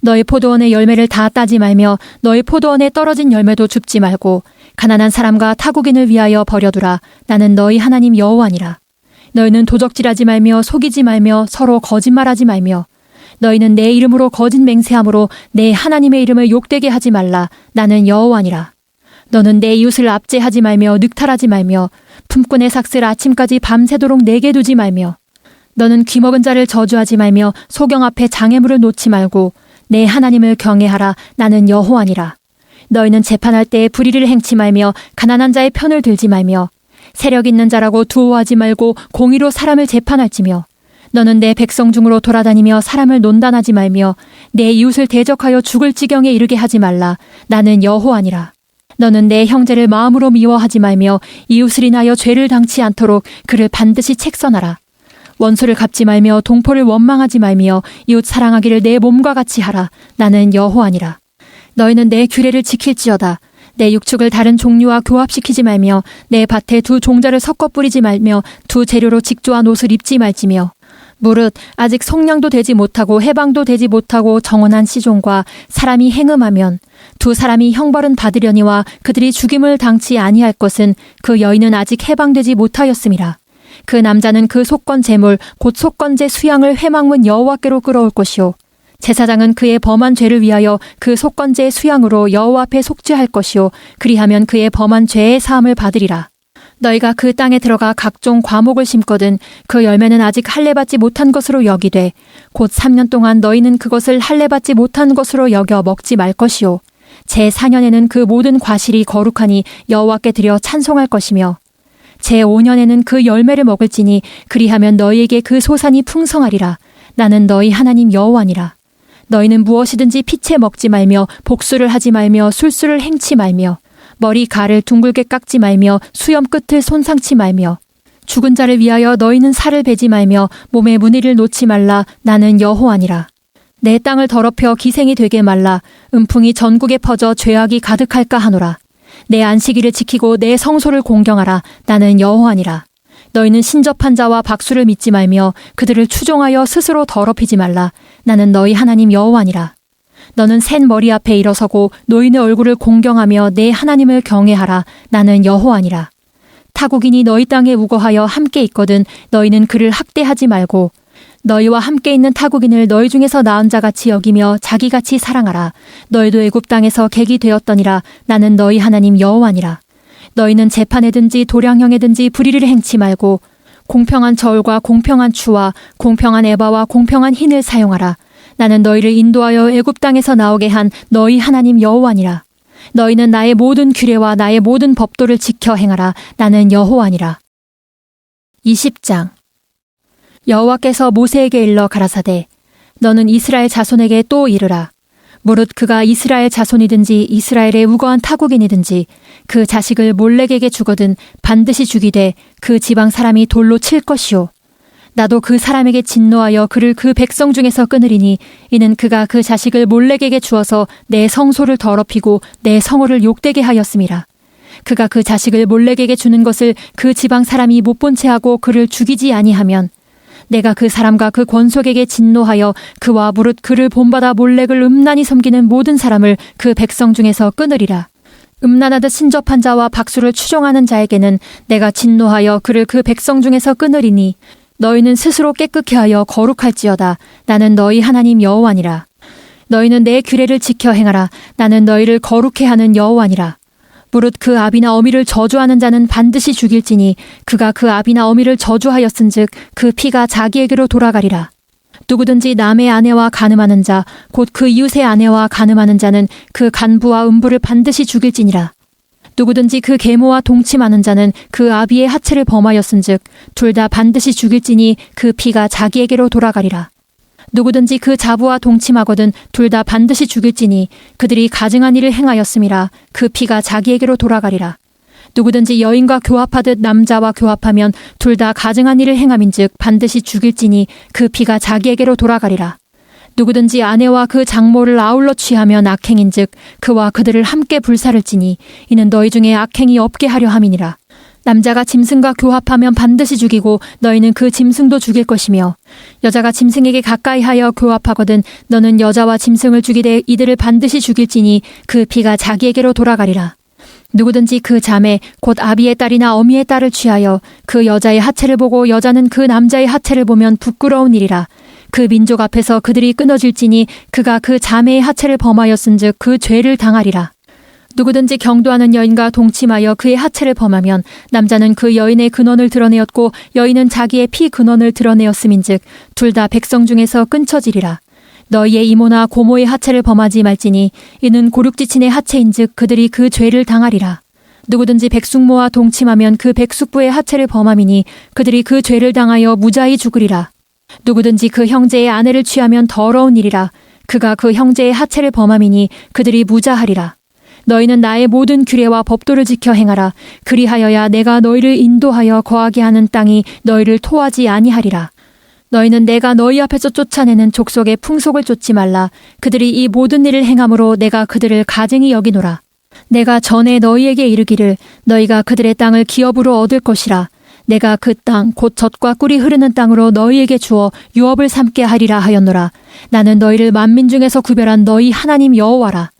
너의 포도원의 열매를 다 따지 말며 너의 포도원에 떨어진 열매도 줍지 말고 가난한 사람과 타국인을 위하여 버려두라. 나는 너희 하나님 여호와니라. 너희는 도적질하지 말며 속이지 말며 서로 거짓말하지 말며 너희는 내 이름으로 거짓 맹세함으로 내 하나님의 이름을 욕되게 하지 말라. 나는 여호와니라. 너는 내 이웃을 압제하지 말며 늑탈하지 말며 품꾼의 삭슬 아침까지 밤새도록 내게 두지 말며 너는 귀먹은 자를 저주하지 말며 소경 앞에 장애물을 놓지 말고 내 하나님을 경외하라. 나는 여호와니라. 너희는 재판할 때에 불의를 행치 말며 가난한 자의 편을 들지 말며 세력 있는 자라고 두어하지 말고 공의로 사람을 재판할지며 너는 내 백성 중으로 돌아다니며 사람을 논단하지 말며 내 이웃을 대적하여 죽을 지경에 이르게 하지 말라. 나는 여호와니라. 너는 내 형제를 마음으로 미워하지 말며 이웃을 인하여 죄를 당치 않도록 그를 반드시 책선하라. 원수를 갚지 말며 동포를 원망하지 말며 이웃 사랑하기를 내 몸과 같이 하라. 나는 여호와니라. 너희는 내 규례를 지킬지어다. 내 육축을 다른 종류와 교합시키지 말며 내 밭에 두 종자를 섞어 뿌리지 말며 두 재료로 직조한 옷을 입지 말지며 무릇 아직 속량도 되지 못하고 해방도 되지 못하고 정원한 시종과 사람이 행음하면 두 사람이 형벌은 받으려니와 그들이 죽임을 당치 아니할 것은 그 여인은 아직 해방되지 못하였음이라. 그 남자는 그 속건 제물 곧 속건제 수양을 회막문 여호와께로 끌어올 것이요 제사장은 그의 범한 죄를 위하여 그 속건제의 수양으로 여호와 앞에 속죄할 것이요 그리하면 그의 범한 죄의 사함을 받으리라. 너희가 그 땅에 들어가 각종 과목을 심거든 그 열매는 아직 할례 받지 못한 것으로 여기되 곧 3년 동안 너희는 그것을 할례 받지 못한 것으로 여겨 먹지 말 것이요 제4년에는 그 모든 과실이 거룩하니 여호와께 드려 찬송할 것이며 제5년에는 그 열매를 먹을지니 그리하면 너희에게 그 소산이 풍성하리라. 나는 너희 하나님 여호와니라. 너희는 무엇이든지 피채 먹지 말며 복수를 하지 말며 술수를 행치 말며 머리 가를 둥글게 깎지 말며 수염 끝을 손상치 말며 죽은 자를 위하여 너희는 살을 베지 말며 몸에 문의를 놓지 말라. 나는 여호와니라. 내 땅을 더럽혀 기생이 되게 말라. 음풍이 전국에 퍼져 죄악이 가득할까 하노라. 내 안식일을 지키고 내 성소를 공경하라. 나는 여호와니라. 너희는 신접한 자와 박수를 믿지 말며 그들을 추종하여 스스로 더럽히지 말라. 나는 너희 하나님 여호와니라. 너는 센 머리 앞에 일어서고 노인의 얼굴을 공경하며 내 하나님을 경외하라. 나는 여호와니라. 타국인이 너희 땅에 우거하여 함께 있거든 너희는 그를 학대하지 말고 너희와 함께 있는 타국인을 너희 중에서 나은 자같이 여기며 자기같이 사랑하라. 너희도 애굽 땅에서 객이 되었더니라. 나는 너희 하나님 여호와니라. 너희는 재판에든지 도량형에든지 불의를 행치 말고 공평한 저울과 공평한 추와 공평한 에바와 공평한 흰을 사용하라. 나는 너희를 인도하여 애굽 땅에서 나오게 한 너희 하나님 여호와니라. 너희는 나의 모든 규례와 나의 모든 법도를 지켜 행하라. 나는 여호와니라. 20장 여호와께서 모세에게 일러 가라사대 너는 이스라엘 자손에게 또 이르라. 무릇 그가 이스라엘 자손이든지 이스라엘의 우거한 타국인이든지 그 자식을 몰렉에게 주거든 반드시 죽이되 그 지방 사람이 돌로 칠 것이요. 나도 그 사람에게 진노하여 그를 그 백성 중에서 끊으리니 이는 그가 그 자식을 몰렉에게 주어서 내 성소를 더럽히고 내 성호를 욕되게 하였음이라. 그가 그 자식을 몰렉에게 주는 것을 그 지방 사람이 못 본 채 하고 그를 죽이지 아니하면 내가 그 사람과 그 권속에게 진노하여 그와 무릇 그를 본받아 몰렉을 음란히 섬기는 모든 사람을 그 백성 중에서 끊으리라. 음란하듯 신접한 자와 박수를 추종하는 자에게는 내가 진노하여 그를 그 백성 중에서 끊으리니 너희는 스스로 깨끗게 하여 거룩할지어다. 나는 너희 하나님 여호와니라. 너희는 내 규례를 지켜 행하라. 나는 너희를 거룩해 하는 여호와니라. 무릇 그 아비나 어미를 저주하는 자는 반드시 죽일지니 그가 그 아비나 어미를 저주하였은즉 그 피가 자기에게로 돌아가리라. 누구든지 남의 아내와 간음하는 자 곧 그 이웃의 아내와 간음하는 자는 그 간부와 음부를 반드시 죽일지니라. 누구든지 그 계모와 동침하는 자는 그 아비의 하체를 범하였은즉 둘 다 반드시 죽일지니 그 피가 자기에게로 돌아가리라. 누구든지 그 자부와 동침하거든 둘 다 반드시 죽일지니 그들이 가증한 일을 행하였음이라. 그 피가 자기에게로 돌아가리라. 누구든지 여인과 교합하듯 남자와 교합하면 둘 다 가증한 일을 행함인즉 반드시 죽일지니 그 피가 자기에게로 돌아가리라. 누구든지 아내와 그 장모를 아울러 취하면 악행인즉 그와 그들을 함께 불살을지니 이는 너희 중에 악행이 없게 하려 함이니라. 남자가 짐승과 교합하면 반드시 죽이고 너희는 그 짐승도 죽일 것이며 여자가 짐승에게 가까이하여 교합하거든 너는 여자와 짐승을 죽이되 이들을 반드시 죽일지니 그 피가 자기에게로 돌아가리라. 누구든지 그 자매 곧 아비의 딸이나 어미의 딸을 취하여 그 여자의 하체를 보고 여자는 그 남자의 하체를 보면 부끄러운 일이라. 그 민족 앞에서 그들이 끊어질지니 그가 그 자매의 하체를 범하였은즉 그 죄를 당하리라. 누구든지 경도하는 여인과 동침하여 그의 하체를 범하면 남자는 그 여인의 근원을 드러내었고 여인은 자기의 피 근원을 드러내었음인즉 둘 다 백성 중에서 끊쳐지리라. 너희의 이모나 고모의 하체를 범하지 말지니 이는 고륙지친의 하체인즉 그들이 그 죄를 당하리라. 누구든지 백숙모와 동침하면 그 백숙부의 하체를 범함이니 그들이 그 죄를 당하여 무자히 죽으리라. 누구든지 그 형제의 아내를 취하면 더러운 일이라. 그가 그 형제의 하체를 범함이니 그들이 무자하리라. 너희는 나의 모든 규례와 법도를 지켜 행하라. 그리하여야 내가 너희를 인도하여 거하게 하는 땅이 너희를 토하지 아니하리라. 너희는 내가 너희 앞에서 쫓아내는 족속의 풍속을 쫓지 말라. 그들이 이 모든 일을 행함으로 내가 그들을 가증히 여기노라. 내가 전에 너희에게 이르기를 너희가 그들의 땅을 기업으로 얻을 것이라. 내가 그 땅 곧 젖과 꿀이 흐르는 땅으로 너희에게 주어 유업을 삼게 하리라 하였노라. 나는 너희를 만민 중에서 구별한 너희 하나님 여호와라.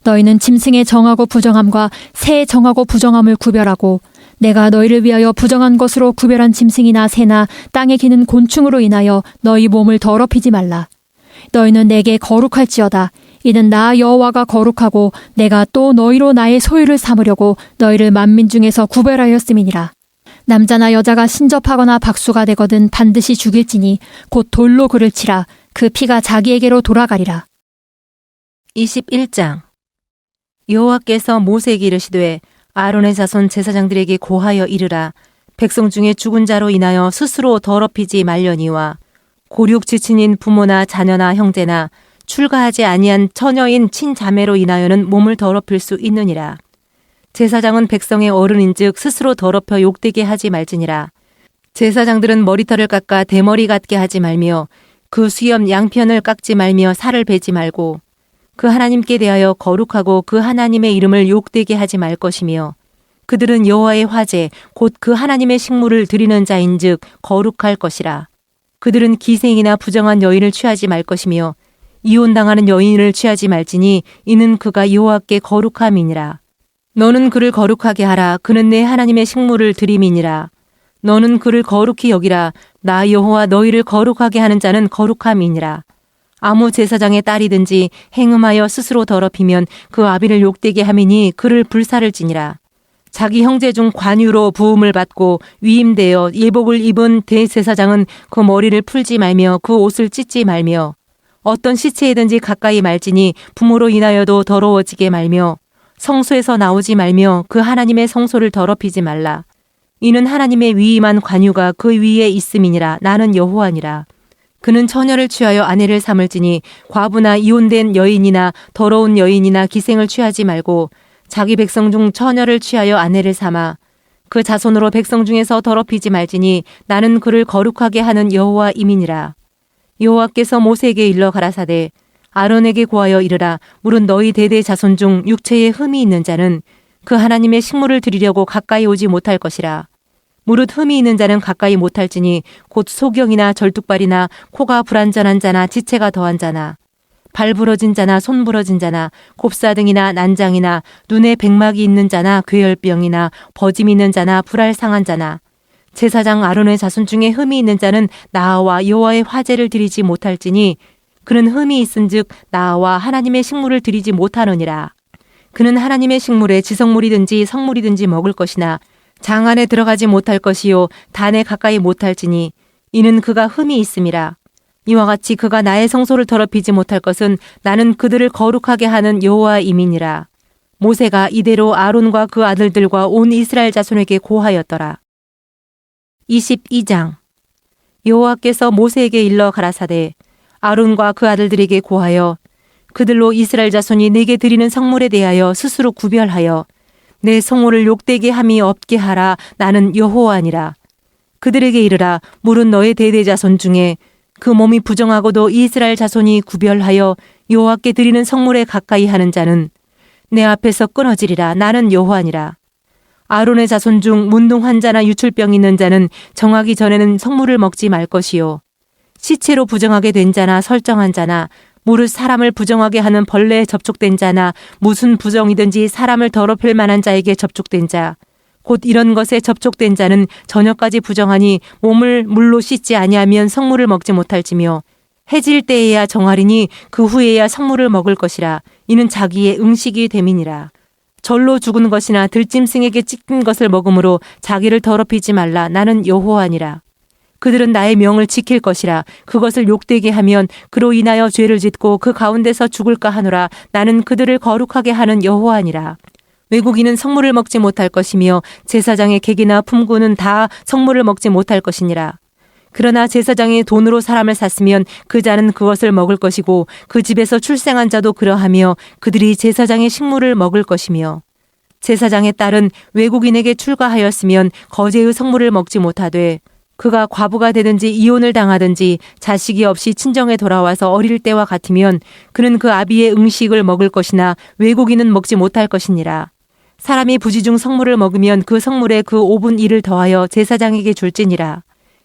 너희는 짐승의 정하고 부정함과 새의 정하고 부정함을 구별하고 내가 너희를 위하여 부정한 것으로 구별한 짐승이나 새나 땅에 기는 곤충으로 인하여 너희 몸을 더럽히지 말라. 너희는 내게 거룩할지어다. 이는 나 여호와가 거룩하고 내가 또 너희로 나의 소유를 삼으려고 너희를 만민 중에서 구별하였음이니라. 남자나 여자가 신접하거나 박수가 되거든 반드시 죽일지니 곧 돌로 그를 치라. 그 피가 자기에게로 돌아가리라. 21장. 여호와께서 모세에게 이르시되 아론의 자손 제사장들에게 고하여 이르라. 백성 중에 죽은 자로 인하여 스스로 더럽히지 말려니와 고륙 지친인 부모나 자녀나 형제나 출가하지 아니한 처녀인 친자매로 인하여는 몸을 더럽힐 수 있느니라. 제사장은 백성의 어른인즉 스스로 더럽혀 욕되게 하지 말지니라. 제사장들은 머리털을 깎아 대머리 같게 하지 말며 그 수염 양편을 깎지 말며 살을 베지 말고 그 하나님께 대하여 거룩하고 그 하나님의 이름을 욕되게 하지 말 것이며 그들은 여호와의 화제 곧 그 하나님의 식물을 드리는 자인즉 거룩할 것이라. 그들은 기생이나 부정한 여인을 취하지 말 것이며 이혼당하는 여인을 취하지 말지니 이는 그가 여호와께 거룩함이니라. 너는 그를 거룩하게 하라. 그는 내 하나님의 식물을 드림이니라. 너는 그를 거룩히 여기라. 나 여호와 너희를 거룩하게 하는 자는 거룩함이니라. 아무 제사장의 딸이든지 행음하여 스스로 더럽히면 그 아비를 욕되게 하미니 그를 불사를 지니라. 자기 형제 중 관유로 부음을 받고 위임되어 예복을 입은 대제사장은 그 머리를 풀지 말며 그 옷을 찢지 말며 어떤 시체이든지 가까이 말지니 부모로 인하여도 더러워지게 말며 성소에서 나오지 말며 그 하나님의 성소를 더럽히지 말라. 이는 하나님의 위임한 관유가 그 위에 있음이니라. 나는 여호와니라. 그는 처녀를 취하여 아내를 삼을지니 과부나 이혼된 여인이나 더러운 여인이나 기생을 취하지 말고 자기 백성 중 처녀를 취하여 아내를 삼아 그 자손으로 백성 중에서 더럽히지 말지니 나는 그를 거룩하게 하는 여호와임이니라. 여호와께서 모세에게 일러 가라사대 아론에게 고하여 이르라. 무릇 너희 대대 자손 중 육체에 흠이 있는 자는 그 하나님의 식물을 드리려고 가까이 오지 못할 것이라. 무릇 흠이 있는 자는 가까이 못할지니 곧 소경이나 절뚝발이나 코가 불완전한 자나 지체가 더한 자나 발 부러진 자나 손 부러진 자나 곱사등이나 난장이나 눈에 백막이 있는 자나 괴혈병이나 버짐 있는 자나 불알 상한 자나 제사장 아론의 자손 중에 흠이 있는 자는 나와 여호와의 화제를 드리지 못할지니 그는 흠이 있은즉 나와 하나님의 식물을 드리지 못하느니라. 그는 하나님의 식물에 지성물이든지 성물이든지 먹을 것이나 장 안에 들어가지 못할 것이요 단에 가까이 못할지니 이는 그가 흠이 있음이라. 이와 같이 그가 나의 성소를 더럽히지 못할 것은 나는 그들을 거룩하게 하는 여호와임이니라. 모세가 이대로 아론과 그 아들들과 온 이스라엘 자손에게 고하였더라. 22장. 여호와께서 모세에게 일러 가라사대 아론과 그 아들들에게 고하여 그들로 이스라엘 자손이 내게 드리는 성물에 대하여 스스로 구별하여 내 성호를 욕되게 함이 없게 하라. 나는 여호와니라. 그들에게 이르라. 무릇 너의 대대 자손 중에 그 몸이 부정하고도 이스라엘 자손이 구별하여 여호와께 드리는 성물에 가까이 하는 자는 내 앞에서 끊어지리라. 나는 여호와니라. 아론의 자손 중 문둥한 자나 유출병 있는 자는 정하기 전에는 성물을 먹지 말 것이요 시체로 부정하게 된 자나 설정한 자나 무릇 사람을 부정하게 하는 벌레에 접촉된 자나 무슨 부정이든지 사람을 더럽힐 만한 자에게 접촉된 자 곧 이런 것에 접촉된 자는 저녁까지 부정하니 몸을 물로 씻지 아니하면 성물을 먹지 못할지며 해질 때에야 정하리니 그 후에야 성물을 먹을 것이라. 이는 자기의 음식이 됨이니라. 절로 죽은 것이나 들짐승에게 찢긴 것을 먹음으로 자기를 더럽히지 말라. 나는 여호와니라. 그들은 나의 명을 지킬 것이라. 그것을 욕되게 하면 그로 인하여 죄를 짓고 그 가운데서 죽을까 하노라. 나는 그들을 거룩하게 하는 여호와니라. 외국인은 성물을 먹지 못할 것이며 제사장의 객이나 품꾼은 다 성물을 먹지 못할 것이니라. 그러나 제사장이 돈으로 사람을 샀으면 그 자는 그것을 먹을 것이고 그 집에서 출생한 자도 그러하며 그들이 제사장의 식물을 먹을 것이며 제사장의 딸은 외국인에게 출가하였으면 거제의 성물을 먹지 못하되 그가 과부가 되든지 이혼을 당하든지 자식이 없이 친정에 돌아와서 어릴 때와 같으면 그는 그 아비의 음식을 먹을 것이나 외국인은 먹지 못할 것이니라. 사람이 부지 중 성물을 먹으면 그 성물에 그 5분 1을 더하여 제사장에게 줄지니라.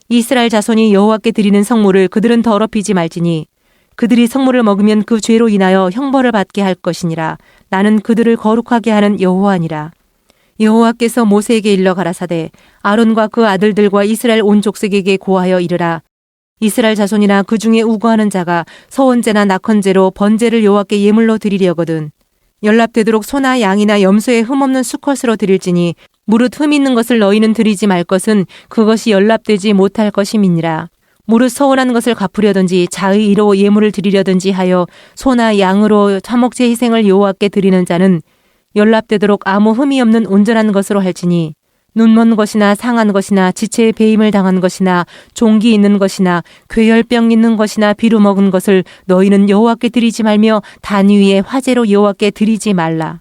이스라엘 자손이 여호와께 드리는 성물을 그들은 더럽히지 말지니 그들이 성물을 먹으면 그 죄로 인하여 형벌을 받게 할 것이니라. 나는 그들을 거룩하게 하는 여호와니라. 여호와께서 모세에게 일러 가라사대 아론과 그 아들들과 이스라엘 온 족속에게 고하여 이르라. 이스라엘 자손이나 그 중에 우고하는 자가 서원제나 낙헌제로 번제를 여호와께 예물로 드리려거든 연납되도록 소나 양이나 염소의 흠없는 수컷으로 드릴지니 무릇 흠 있는 것을 너희는 드리지 말 것은 그것이 연락되지 못할 것임이니라. 무릇 서운한 것을 갚으려든지 자의 이로 예물을 드리려든지 하여 소나 양으로 화목제 희생을 여호와께 드리는 자는 연락되도록 아무 흠이 없는 온전한 것으로 할지니 눈먼 것이나 상한 것이나 지체에 배임을 당한 것이나 종기 있는 것이나 괴혈병 있는 것이나 비루 먹은 것을 너희는 여호와께 드리지 말며 단 위에 화제로 여호와께 드리지 말라.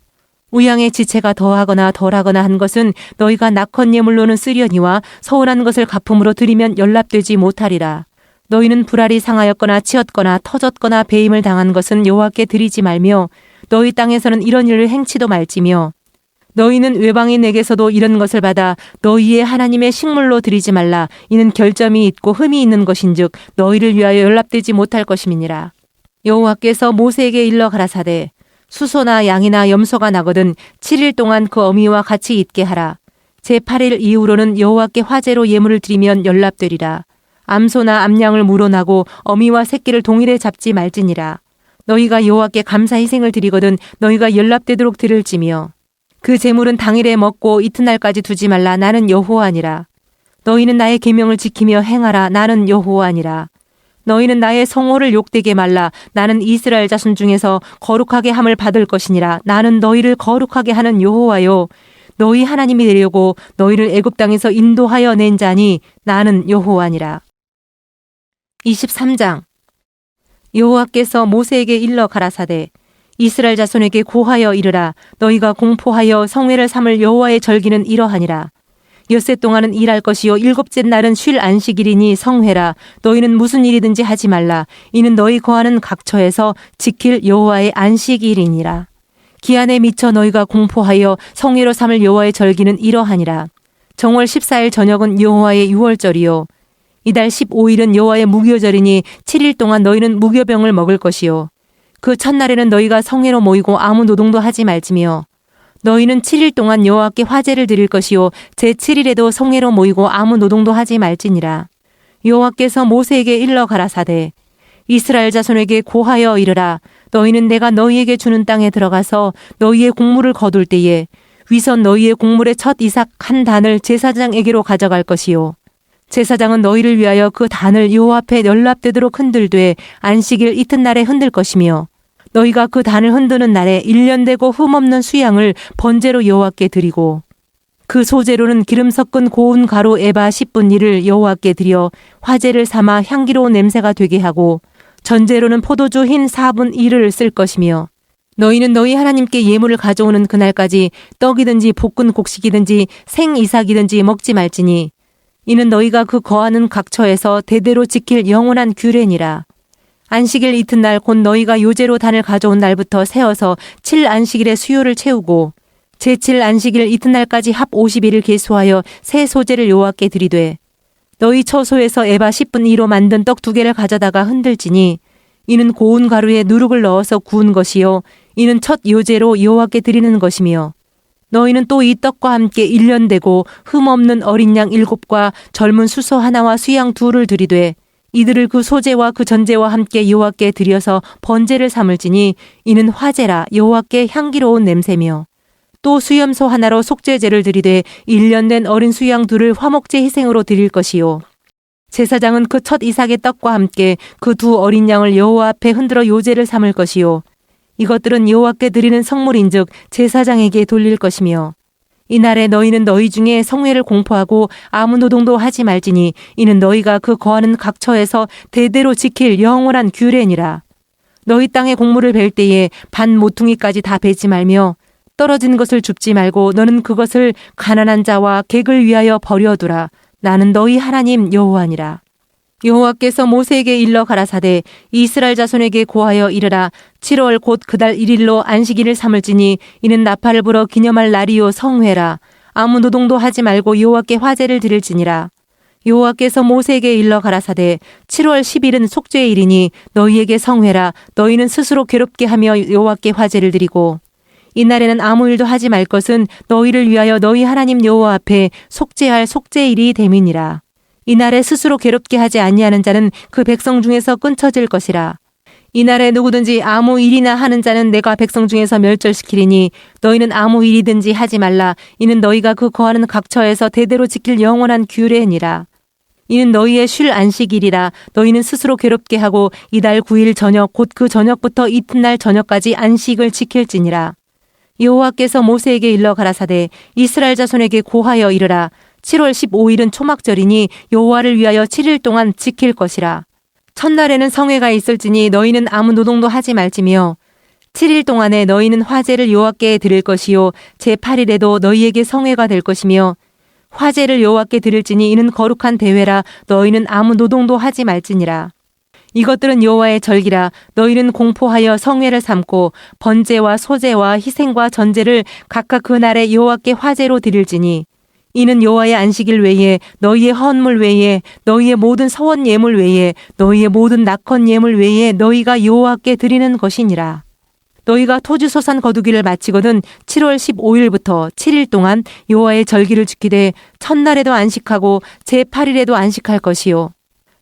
우양의 지체가 더하거나 덜하거나 한 것은 너희가 낙헌 예물로는 쓰려니와 서운한 것을 갚음으로 드리면 연락되지 못하리라. 너희는 불알이 상하였거나 치었거나 터졌거나 배임을 당한 것은 여호와께 드리지 말며 너희 땅에서는 이런 일을 행치도 말지며 너희는 외방인에게서도 이런 것을 받아 너희의 하나님의 식물로 드리지 말라. 이는 결점이 있고 흠이 있는 것인즉 너희를 위하여 연락되지 못할 것임이니라. 여호와께서 모세에게 일러 가라사대 수소나 양이나 염소가 나거든 7일 동안 그 어미와 같이 있게 하라. 제8일 이후로는 여호와께 화제로 예물을 드리면 연락되리라. 암소나 암양을 물어나고 어미와 새끼를 동일에 잡지 말지니라. 너희가 여호와께 감사 희생을 드리거든 너희가 연락되도록 드릴지며 그 제물은 당일에 먹고 이튿날까지 두지 말라. 나는 여호와니라. 너희는 나의 계명을 지키며 행하라. 나는 여호와니라. 너희는 나의 성호를 욕되게 말라. 나는 이스라엘 자손 중에서 거룩하게 함을 받을 것이니라. 나는 너희를 거룩하게 하는 여호와요. 너희 하나님이 되려고 너희를 애굽 땅에서 인도하여 낸 자니 나는 여호와니라. 23장 여호와께서 모세에게 일러 가라사대 이스라엘 자손에게 고하여 이르라. 너희가 공포하여 성회를 삼을 여호와의 절기는 이러하니라. 엿새 동안은 일할 것이요 일곱째 날은 쉴 안식일이니 성회라. 너희는 무슨 일이든지 하지 말라. 이는 너희 거하는 각처에서 지킬 여호와의 안식일이니라. 기한에 미쳐 너희가 공포하여 성회로 삼을 여호와의 절기는 이러하니라. 정월 14일 저녁은 여호와의 유월절이요 이달 15일은 여호와의 무교절이니 7일 동안 너희는 무교병을 먹을 것이요 그 첫날에는 너희가 성회로 모이고 아무 노동도 하지 말지며 너희는 7일 동안 여호와께 화제를 드릴 것이요 제7일에도 성회로 모이고 아무 노동도 하지 말지니라. 여호와께서 모세에게 일러 가라사대 이스라엘 자손에게 고하여 이르라. 너희는 내가 너희에게 주는 땅에 들어가서 너희의 곡물을 거둘 때에 위선 너희의 곡물의 첫 이삭 한 단을 제사장에게로 가져갈 것이요 제사장은 너희를 위하여 그 단을 여호와 앞에 연락되도록 흔들되 안식일 이튿날에 흔들 것이며 너희가 그 단을 흔드는 날에 1년 되고 흠없는 수양을 번제로 여호와께 드리고 그 소재로는 기름 섞은 고운 가루 에바 10분 1을 여호와께 드려 화제를 삼아 향기로운 냄새가 되게 하고 전제로는 포도주 흰 4분 1을 쓸 것이며 너희는 너희 하나님께 예물을 가져오는 그날까지 떡이든지 볶은 곡식이든지 생 이삭이든지 먹지 말지니 이는 너희가 그 거하는 각처에서 대대로 지킬 영원한 규례니라. 안식일 이튿날 곧 너희가 요제로 단을 가져온 날부터 세어서 7안식일의 수요를 채우고 제7안식일 이튿날까지 합 50일을 계수하여 새 소제를 여호와께 드리되 너희 처소에서 에바 10분 2로 만든 떡 2개를 가져다가 흔들지니 이는 고운 가루에 누룩을 넣어서 구운 것이요 이는 첫 요제로 여호와께 드리는 것이며 너희는 또 이 떡과 함께 1년 되고 흠없는 어린 양 7과 젊은 수소 하나와 수양 2를 드리되 이들을 그 소제와 그 전제와 함께 여호와께 드려서 번제를 삼을지니 이는 화제라 여호와께 향기로운 냄새며 또 수염소 하나로 속죄제를 드리되 1년 된 어린 수양 2를 화목제 희생으로 드릴 것이요 제사장은 그 첫 이삭의 떡과 함께 그 2 어린 양을 여호와 앞에 흔들어 요제를 삼을 것이요 이것들은 여호와께 드리는 성물인즉 제사장에게 돌릴 것이며 이날에 너희는 너희 중에 성회를 공포하고 아무 노동도 하지 말지니 이는 너희가 그 거하는 각처에서 대대로 지킬 영원한 규례니라. 너희 땅에 곡물을 벨 때에 반 모퉁이까지 다 베지 말며 떨어진 것을 줍지 말고 너는 그것을 가난한 자와 객을 위하여 버려두라. 나는 너희 하나님 여호와니라. 여호와께서 모세에게 일러 가라사대 이스라엘 자손에게 고하여 이르라. 7월 곧 그달 1일로 안식일을 삼을지니 이는 나팔을 불어 기념할 날이요 성회라. 아무 노동도 하지 말고 여호와께 화제를 드릴지니라. 여호와께서 모세에게 일러 가라사대 7월 10일은 속죄일이니 너희에게 성회라. 너희는 스스로 괴롭게 하며 여호와께 화제를 드리고 이날에는 아무 일도 하지 말 것은 너희를 위하여 너희 하나님 여호와 앞에 속죄할 속죄일이 됨이니라. 이날에 스스로 괴롭게 하지 아니하는 자는 그 백성 중에서 끊쳐질 것이라. 이날에 누구든지 아무 일이나 하는 자는 내가 백성 중에서 멸절시키리니 너희는 아무 일이든지 하지 말라. 이는 너희가 그 거하는 각처에서 대대로 지킬 영원한 규례니라. 이는 너희의 쉴 안식일이라. 너희는 스스로 괴롭게 하고 이달 9일 저녁 곧 그 저녁부터 이튿날 저녁까지 안식을 지킬지니라. 여호와께서 모세에게 일러 가라사대 이스라엘 자손에게 고하여 이르라. 7월 15일은 초막절이니 여호와를 위하여 7일 동안 지킬 것이라. 첫날에는 성회가 있을지니 너희는 아무 노동도 하지 말지며 7일 동안에 너희는 화제를 여호와께 드릴 것이요 제8일에도 너희에게 성회가 될 것이며 화제를 여호와께 드릴지니 이는 거룩한 대회라. 너희는 아무 노동도 하지 말지니라. 이것들은 여호와의 절기라. 너희는 공포하여 성회를 삼고 번제와 소제와 희생과 전제를 각각 그 날에 여호와께 화제로 드릴지니 이는 여호와의 안식일 외에 너희의 헌물 외에 너희의 모든 서원 예물 외에 너희의 모든 낙헌 예물 외에 너희가 여호와께 드리는 것이니라. 너희가 토주소산 거두기를 마치거든 7월 15일부터 7일 동안 여호와의 절기를 지키되 첫날에도 안식하고 제8일에도 안식할 것이요.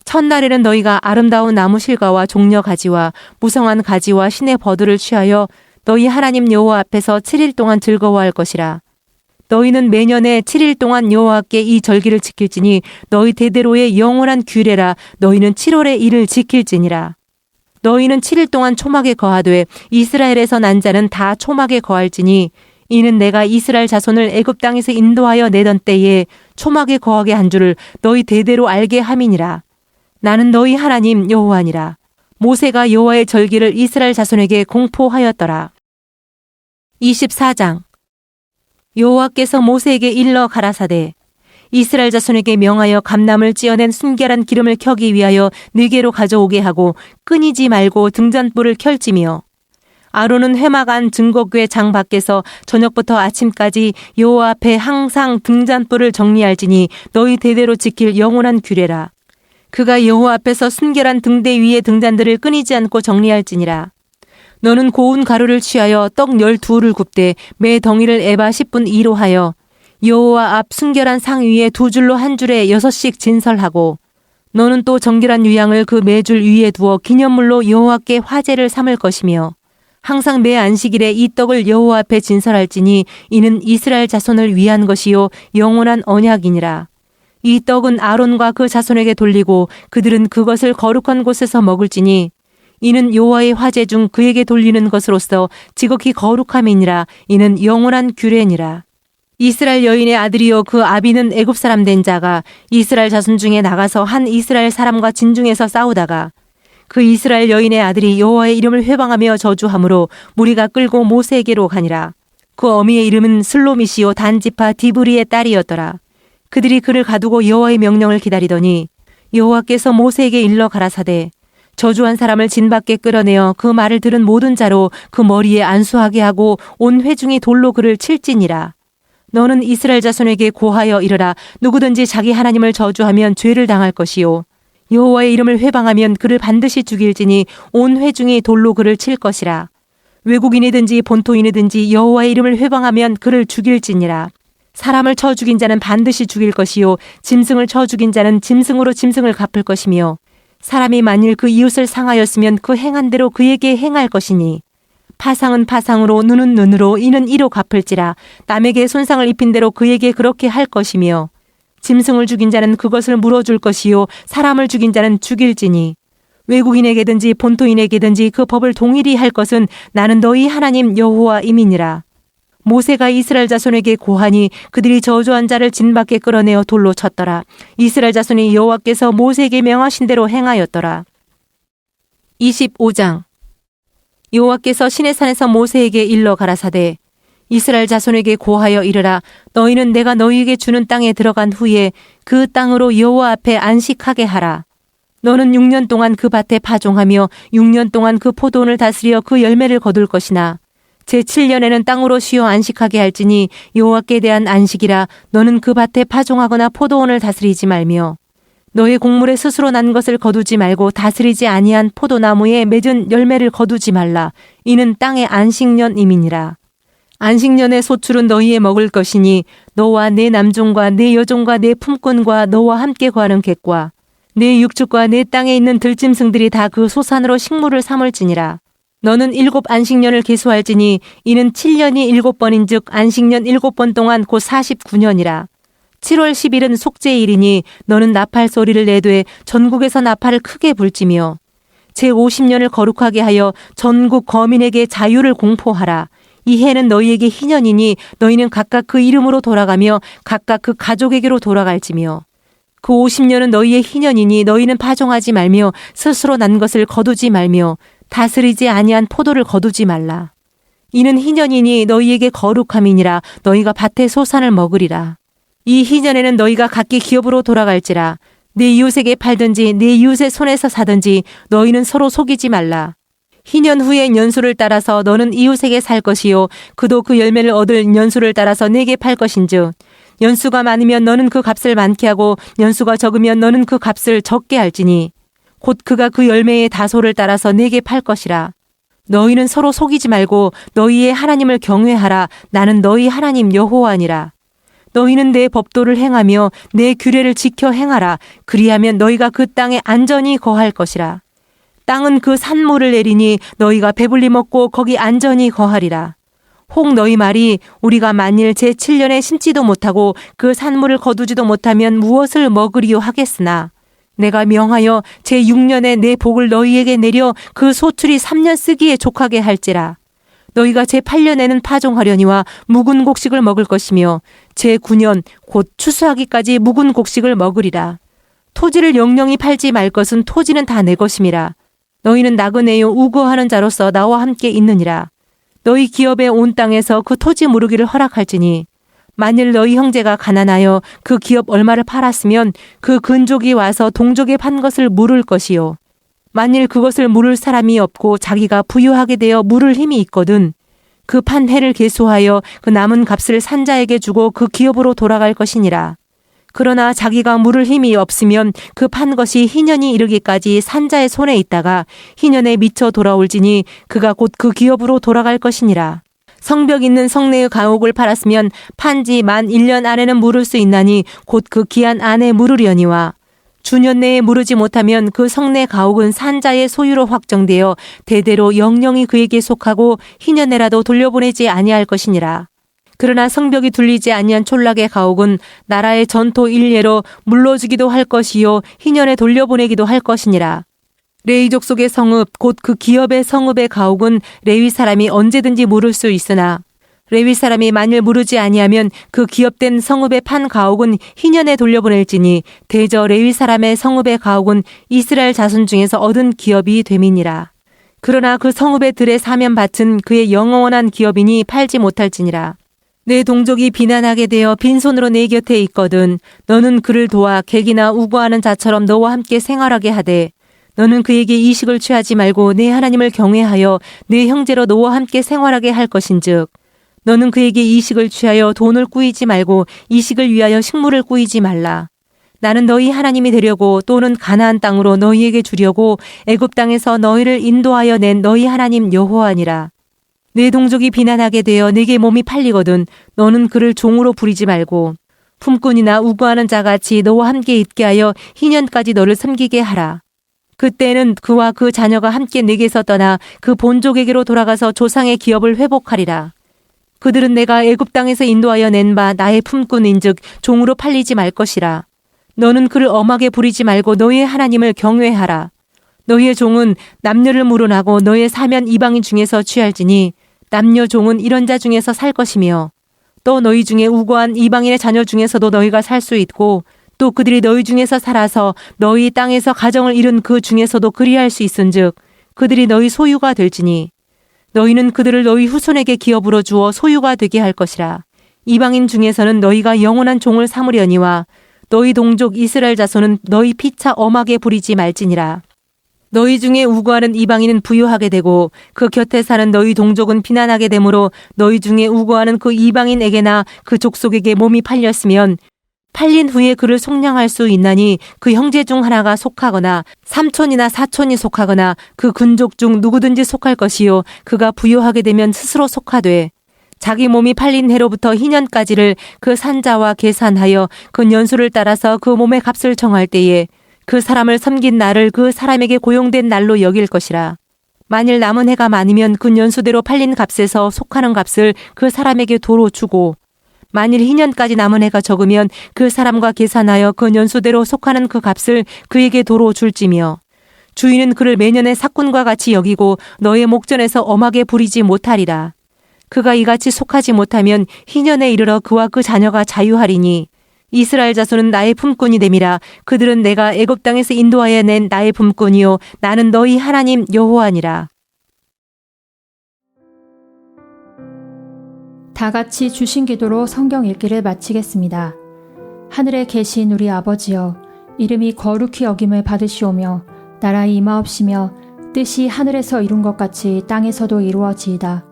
첫날에는 너희가 아름다운 나무 실과와 종려 가지와 무성한 가지와 신의 버들을 취하여 너희 하나님 여호와 앞에서 7일 동안 즐거워할 것이라. 너희는 매년에 7일 동안 여호와께 이 절기를 지킬지니 너희 대대로의 영원한 규례라. 너희는 7월의 일을 지킬지니라. 너희는 7일 동안 초막에 거하되 이스라엘에서 난 자는 다 초막에 거할지니 이는 내가 이스라엘 자손을 애굽 땅에서 인도하여 내던 때에 초막에 거하게 한 줄을 너희 대대로 알게 함이니라. 나는 너희 하나님 여호와니라. 모세가 여호와의 절기를 이스라엘 자손에게 공포하였더라. 24장 여호와께서 모세에게 일러 가라사대 이스라엘 자손에게 명하여 감람을 찌어낸 순결한 기름을 켜기 위하여 느게로 가져오게 하고 끊이지 말고 등잔불을 켤지며 아론은 회막 안 증거궤 장 밖에서 저녁부터 아침까지 여호와 앞에 항상 등잔불을 정리할지니 너희 대대로 지킬 영원한 규례라. 그가 여호와 앞에서 순결한 등대 위에 등잔들을 끊이지 않고 정리할지니라. 너는 고운 가루를 취하여 떡 12를 굽되 매 덩이를 에바 10분 2로 하여 여호와 앞 순결한 상 위에 2줄로 한 줄에 6씩 진설하고 너는 또 정결한 유향을 그 매줄 위에 두어 기념물로 여호와께 화제를 삼을 것이며 항상 매 안식일에 이 떡을 여호와 앞에 진설할지니 이는 이스라엘 자손을 위한 것이요 영원한 언약이니라. 이 떡은 아론과 그 자손에게 돌리고 그들은 그것을 거룩한 곳에서 먹을지니 이는 여호와의 화제 중 그에게 돌리는 것으로서 지극히 거룩함이니라. 이는 영원한 규례니라. 이스라엘 여인의 아들이요 그 아비는 애굽 사람 된 자가 이스라엘 자손 중에 나가서 한 이스라엘 사람과 진중에서 싸우다가 그 이스라엘 여인의 아들이 여호와의 이름을 회방하며 저주함으로 무리가 끌고 모세에게로 가니라. 그 어미의 이름은 슬로미시요 단지파 디브리의 딸이었더라. 그들이 그를 가두고 여호와의 명령을 기다리더니 여호와께서 모세에게 일러 가라사대 저주한 사람을 진 밖에 끌어내어 그 말을 들은 모든 자로 그 머리에 안수하게 하고 온 회중이 돌로 그를 칠지니라. 너는 이스라엘 자손에게 고하여 이르라. 누구든지 자기 하나님을 저주하면 죄를 당할 것이요 여호와의 이름을 회방하면 그를 반드시 죽일지니 온 회중이 돌로 그를 칠 것이라. 외국인이든지 본토인이든지 여호와의 이름을 회방하면 그를 죽일지니라. 사람을 쳐 죽인 자는 반드시 죽일 것이요 짐승을 쳐 죽인 자는 짐승으로 짐승을 갚을 것이며 사람이 만일 그 이웃을 상하였으면 그 행한 대로 그에게 행할 것이니 파상은 파상으로 눈은 눈으로 이는 이로 갚을지라. 남에게 손상을 입힌 대로 그에게 그렇게 할 것이며 짐승을 죽인 자는 그것을 물어줄 것이요 사람을 죽인 자는 죽일지니 외국인에게든지 본토인에게든지 그 법을 동일히 할 것은 나는 너희 하나님 여호와임이니라. 모세가 이스라엘 자손에게 고하니 그들이 저주한 자를 진 밖에 끌어내어 돌로 쳤더라. 이스라엘 자손이 여호와께서 모세에게 명하신 대로 행하였더라. 25장 여호와께서 시내산에서 모세에게 일러 가라사대 이스라엘 자손에게 고하여 이르라. 너희는 내가 너희에게 주는 땅에 들어간 후에 그 땅으로 여호와 앞에 안식하게 하라. 너는 6년 동안 그 밭에 파종하며 6년 동안 그 포도원을 다스려 그 열매를 거둘 것이나 제7년에는 땅으로 쉬어 안식하게 할지니 여호와께 대한 안식이라. 너는 그 밭에 파종하거나 포도원을 다스리지 말며 너의 곡물에 스스로 난 것을 거두지 말고 다스리지 아니한 포도나무에 맺은 열매를 거두지 말라. 이는 땅의 안식년임이니라. 안식년의 소출은 너희의 먹을 것이니 너와 내 남종과 내 여종과 내 품꾼과 너와 함께 거하는 객과 내 육축과 내 땅에 있는 들짐승들이 다 그 소산으로 식물을 삼을지니라. 너는 7 안식년을 계수할지니 이는 7년이 7번인즉 안식년 7번 동안 곧 49년이라. 7월 10일은 속죄일이니 너는 나팔 소리를 내되 전국에서 나팔을 크게 불지며 제50년을 거룩하게 하여 전국 거민에게 자유를 공포하라. 이 해는 너희에게 희년이니 너희는 각각 그 이름으로 돌아가며 각각 그 가족에게로 돌아갈지며 그 50년은 너희의 희년이니 너희는 파종하지 말며 스스로 난 것을 거두지 말며 다스리지 아니한 포도를 거두지 말라. 이는 희년이니 너희에게 거룩함이니라. 너희가 밭의 소산을 먹으리라. 이 희년에는 너희가 각기 기업으로 돌아갈지라. 내 이웃에게 팔든지 내 이웃의 손에서 사든지 너희는 서로 속이지 말라. 희년 후의 연수를 따라서 너는 이웃에게 살 것이요 그도 그 열매를 얻을 연수를 따라서 내게 팔 것인즉 연수가 많으면 너는 그 값을 많게 하고 연수가 적으면 너는 그 값을 적게 할지니 곧 그가 그 열매의 다소를 따라서 내게 팔 것이라. 너희는 서로 속이지 말고 너희의 하나님을 경외하라. 나는 너희 하나님 여호와니라. 너희는 내 법도를 행하며 내 규례를 지켜 행하라. 그리하면 너희가 그 땅에 안전히 거할 것이라. 땅은 그 산물을 내리니 너희가 배불리 먹고 거기 안전히 거하리라. 혹 너희 말이 우리가 만일 제7년에 심지도 못하고 그 산물을 거두지도 못하면 무엇을 먹으리요 하겠으나 내가 명하여 제6년에 내 복을 너희에게 내려 그 소출이 3년 쓰기에 족하게 할지라. 너희가 제8년에는 파종하려니와 묵은 곡식을 먹을 것이며 제9년 곧 추수하기까지 묵은 곡식을 먹으리라. 토지를 영영히 팔지 말 것은 토지는 다 내 것임이라. 너희는 나그네요 우거하는 자로서 나와 함께 있느니라. 너희 기업의 온 땅에서 그 토지 무르기를 허락할지니 만일 너희 형제가 가난하여 그 기업 얼마를 팔았으면 그 근족이 와서 동족에 판 것을 물을 것이요. 만일 그것을 물을 사람이 없고 자기가 부유하게 되어 물을 힘이 있거든 그 판 해를 계수하여 그 남은 값을 산자에게 주고 그 기업으로 돌아갈 것이니라. 그러나 자기가 물을 힘이 없으면 그 판 것이 희년이 이르기까지 산자의 손에 있다가 희년에 미쳐 돌아올지니 그가 곧 그 기업으로 돌아갈 것이니라. 성벽 있는 성내의 가옥을 팔았으면 판지 만 1년 안에는 물을 수 있나니 곧 그 기한 안에 물으려니와 주년 내에 무르지 못하면 그 성내 가옥은 산자의 소유로 확정되어 대대로 영영이 그에게 속하고 희년에라도 돌려보내지 아니할 것이니라. 그러나 성벽이 둘리지 아니한 촌락의 가옥은 나라의 전토 일례로 물러주기도 할 것이요 희년에 돌려보내기도 할 것이니라. 레위 족속의 성읍 곧 그 기업의 성읍의 가옥은 레위 사람이 언제든지 물을 수 있으나 레위 사람이 만일 무르지 아니하면 그 기업된 성읍의 판 가옥은 희년에 돌려보낼지니 대저 레위 사람의 성읍의 가옥은 이스라엘 자손 중에서 얻은 기업이 됨이니라. 그러나 그 성읍의 들의 사면 밭은 그의 영원한 기업이니 팔지 못할지니라. 내 동족이 비난하게 되어 빈손으로 내 곁에 있거든 너는 그를 도와 객이나 우고하는 자처럼 너와 함께 생활하게 하되 너는 그에게 이식을 취하지 말고 내 하나님을 경외하여 내 형제로 너와 함께 생활하게 할 것인즉 너는 그에게 이식을 취하여 돈을 꾸이지 말고 이식을 위하여 식물을 꾸이지 말라. 나는 너희 하나님이 되려고 또는 가나안 땅으로 너희에게 주려고 애굽 땅에서 너희를 인도하여 낸 너희 하나님 여호와니라. 내 동족이 비난하게 되어 내게 몸이 팔리거든 너는 그를 종으로 부리지 말고 품꾼이나 우고하는 자같이 너와 함께 있게 하여 희년까지 너를 섬기게 하라. 그때는 그와 그 자녀가 함께 내게서 떠나 그 본족에게로 돌아가서 조상의 기업을 회복하리라. 그들은 내가 애굽 땅에서 인도하여 낸 바 나의 품꾼인즉 종으로 팔리지 말 것이라. 너는 그를 엄하게 부리지 말고 너희의 하나님을 경외하라. 너희의 종은 남녀를 물어나고 너희의 사면 이방인 중에서 취할지니 남녀 종은 이런 자 중에서 살 것이며 또 너희 중에 우고한 이방인의 자녀 중에서도 너희가 살 수 있고 또 그들이 너희 중에서 살아서 너희 땅에서 가정을 이룬 그 중에서도 그리할 수 있은즉 그들이 너희 소유가 될지니 너희는 그들을 너희 후손에게 기업으로 주어 소유가 되게 할 것이라. 이방인 중에서는 너희가 영원한 종을 삼으려니와 너희 동족 이스라엘 자손은 너희 피차 엄하게 부리지 말지니라. 너희 중에 우고하는 이방인은 부유하게 되고 그 곁에 사는 너희 동족은 비난하게 되므로 너희 중에 우고하는 그 이방인에게나 그 족속에게 몸이 팔렸으면 팔린 후에 그를 속량할 수 있나니 그 형제 중 하나가 속하거나 삼촌이나 사촌이 속하거나 그 근족 중 누구든지 속할 것이요 그가 부유하게 되면 스스로 속하되 자기 몸이 팔린 해로부터 희년까지를 그 산자와 계산하여 그 년수를 따라서 그 몸의 값을 정할 때에 그 사람을 섬긴 날을 그 사람에게 고용된 날로 여길 것이라. 만일 남은 해가 많으면 그 년수대로 팔린 값에서 속하는 값을 그 사람에게 도로 주고, 만일 희년까지 남은 해가 적으면 그 사람과 계산하여 그 년수대로 속하는 그 값을 그에게 도로 줄지며, 주인은 그를 매년의 삭군과 같이 여기고 너의 목전에서 엄하게 부리지 못하리라. 그가 이같이 속하지 못하면 희년에 이르러 그와 그 자녀가 자유하리니, 이스라엘 자손은 나의 품꾼이 됨이라. 그들은 내가 애굽 땅에서 인도하여 낸 나의 품꾼이요 나는 너희 하나님 여호와니라. 다 같이 주신 기도로 성경 읽기를 마치겠습니다. 하늘에 계신 우리 아버지여, 이름이 거룩히 여김을 받으시오며 나라에 임하옵시며 뜻이 하늘에서 이룬 것 같이 땅에서도 이루어지이다.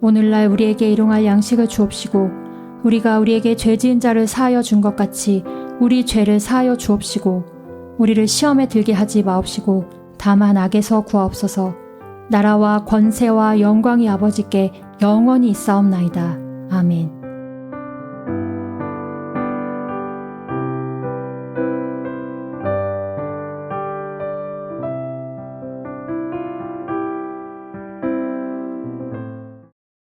오늘날 우리에게 일용할 양식을 주옵시고, 우리가 우리에게 죄 지은 자를 사하여 준 것 같이 우리 죄를 사하여 주옵시고, 우리를 시험에 들게 하지 마옵시고 다만 악에서 구하옵소서. 나라와 권세와 영광이 아버지께 영원히 있사옵나이다. 아멘.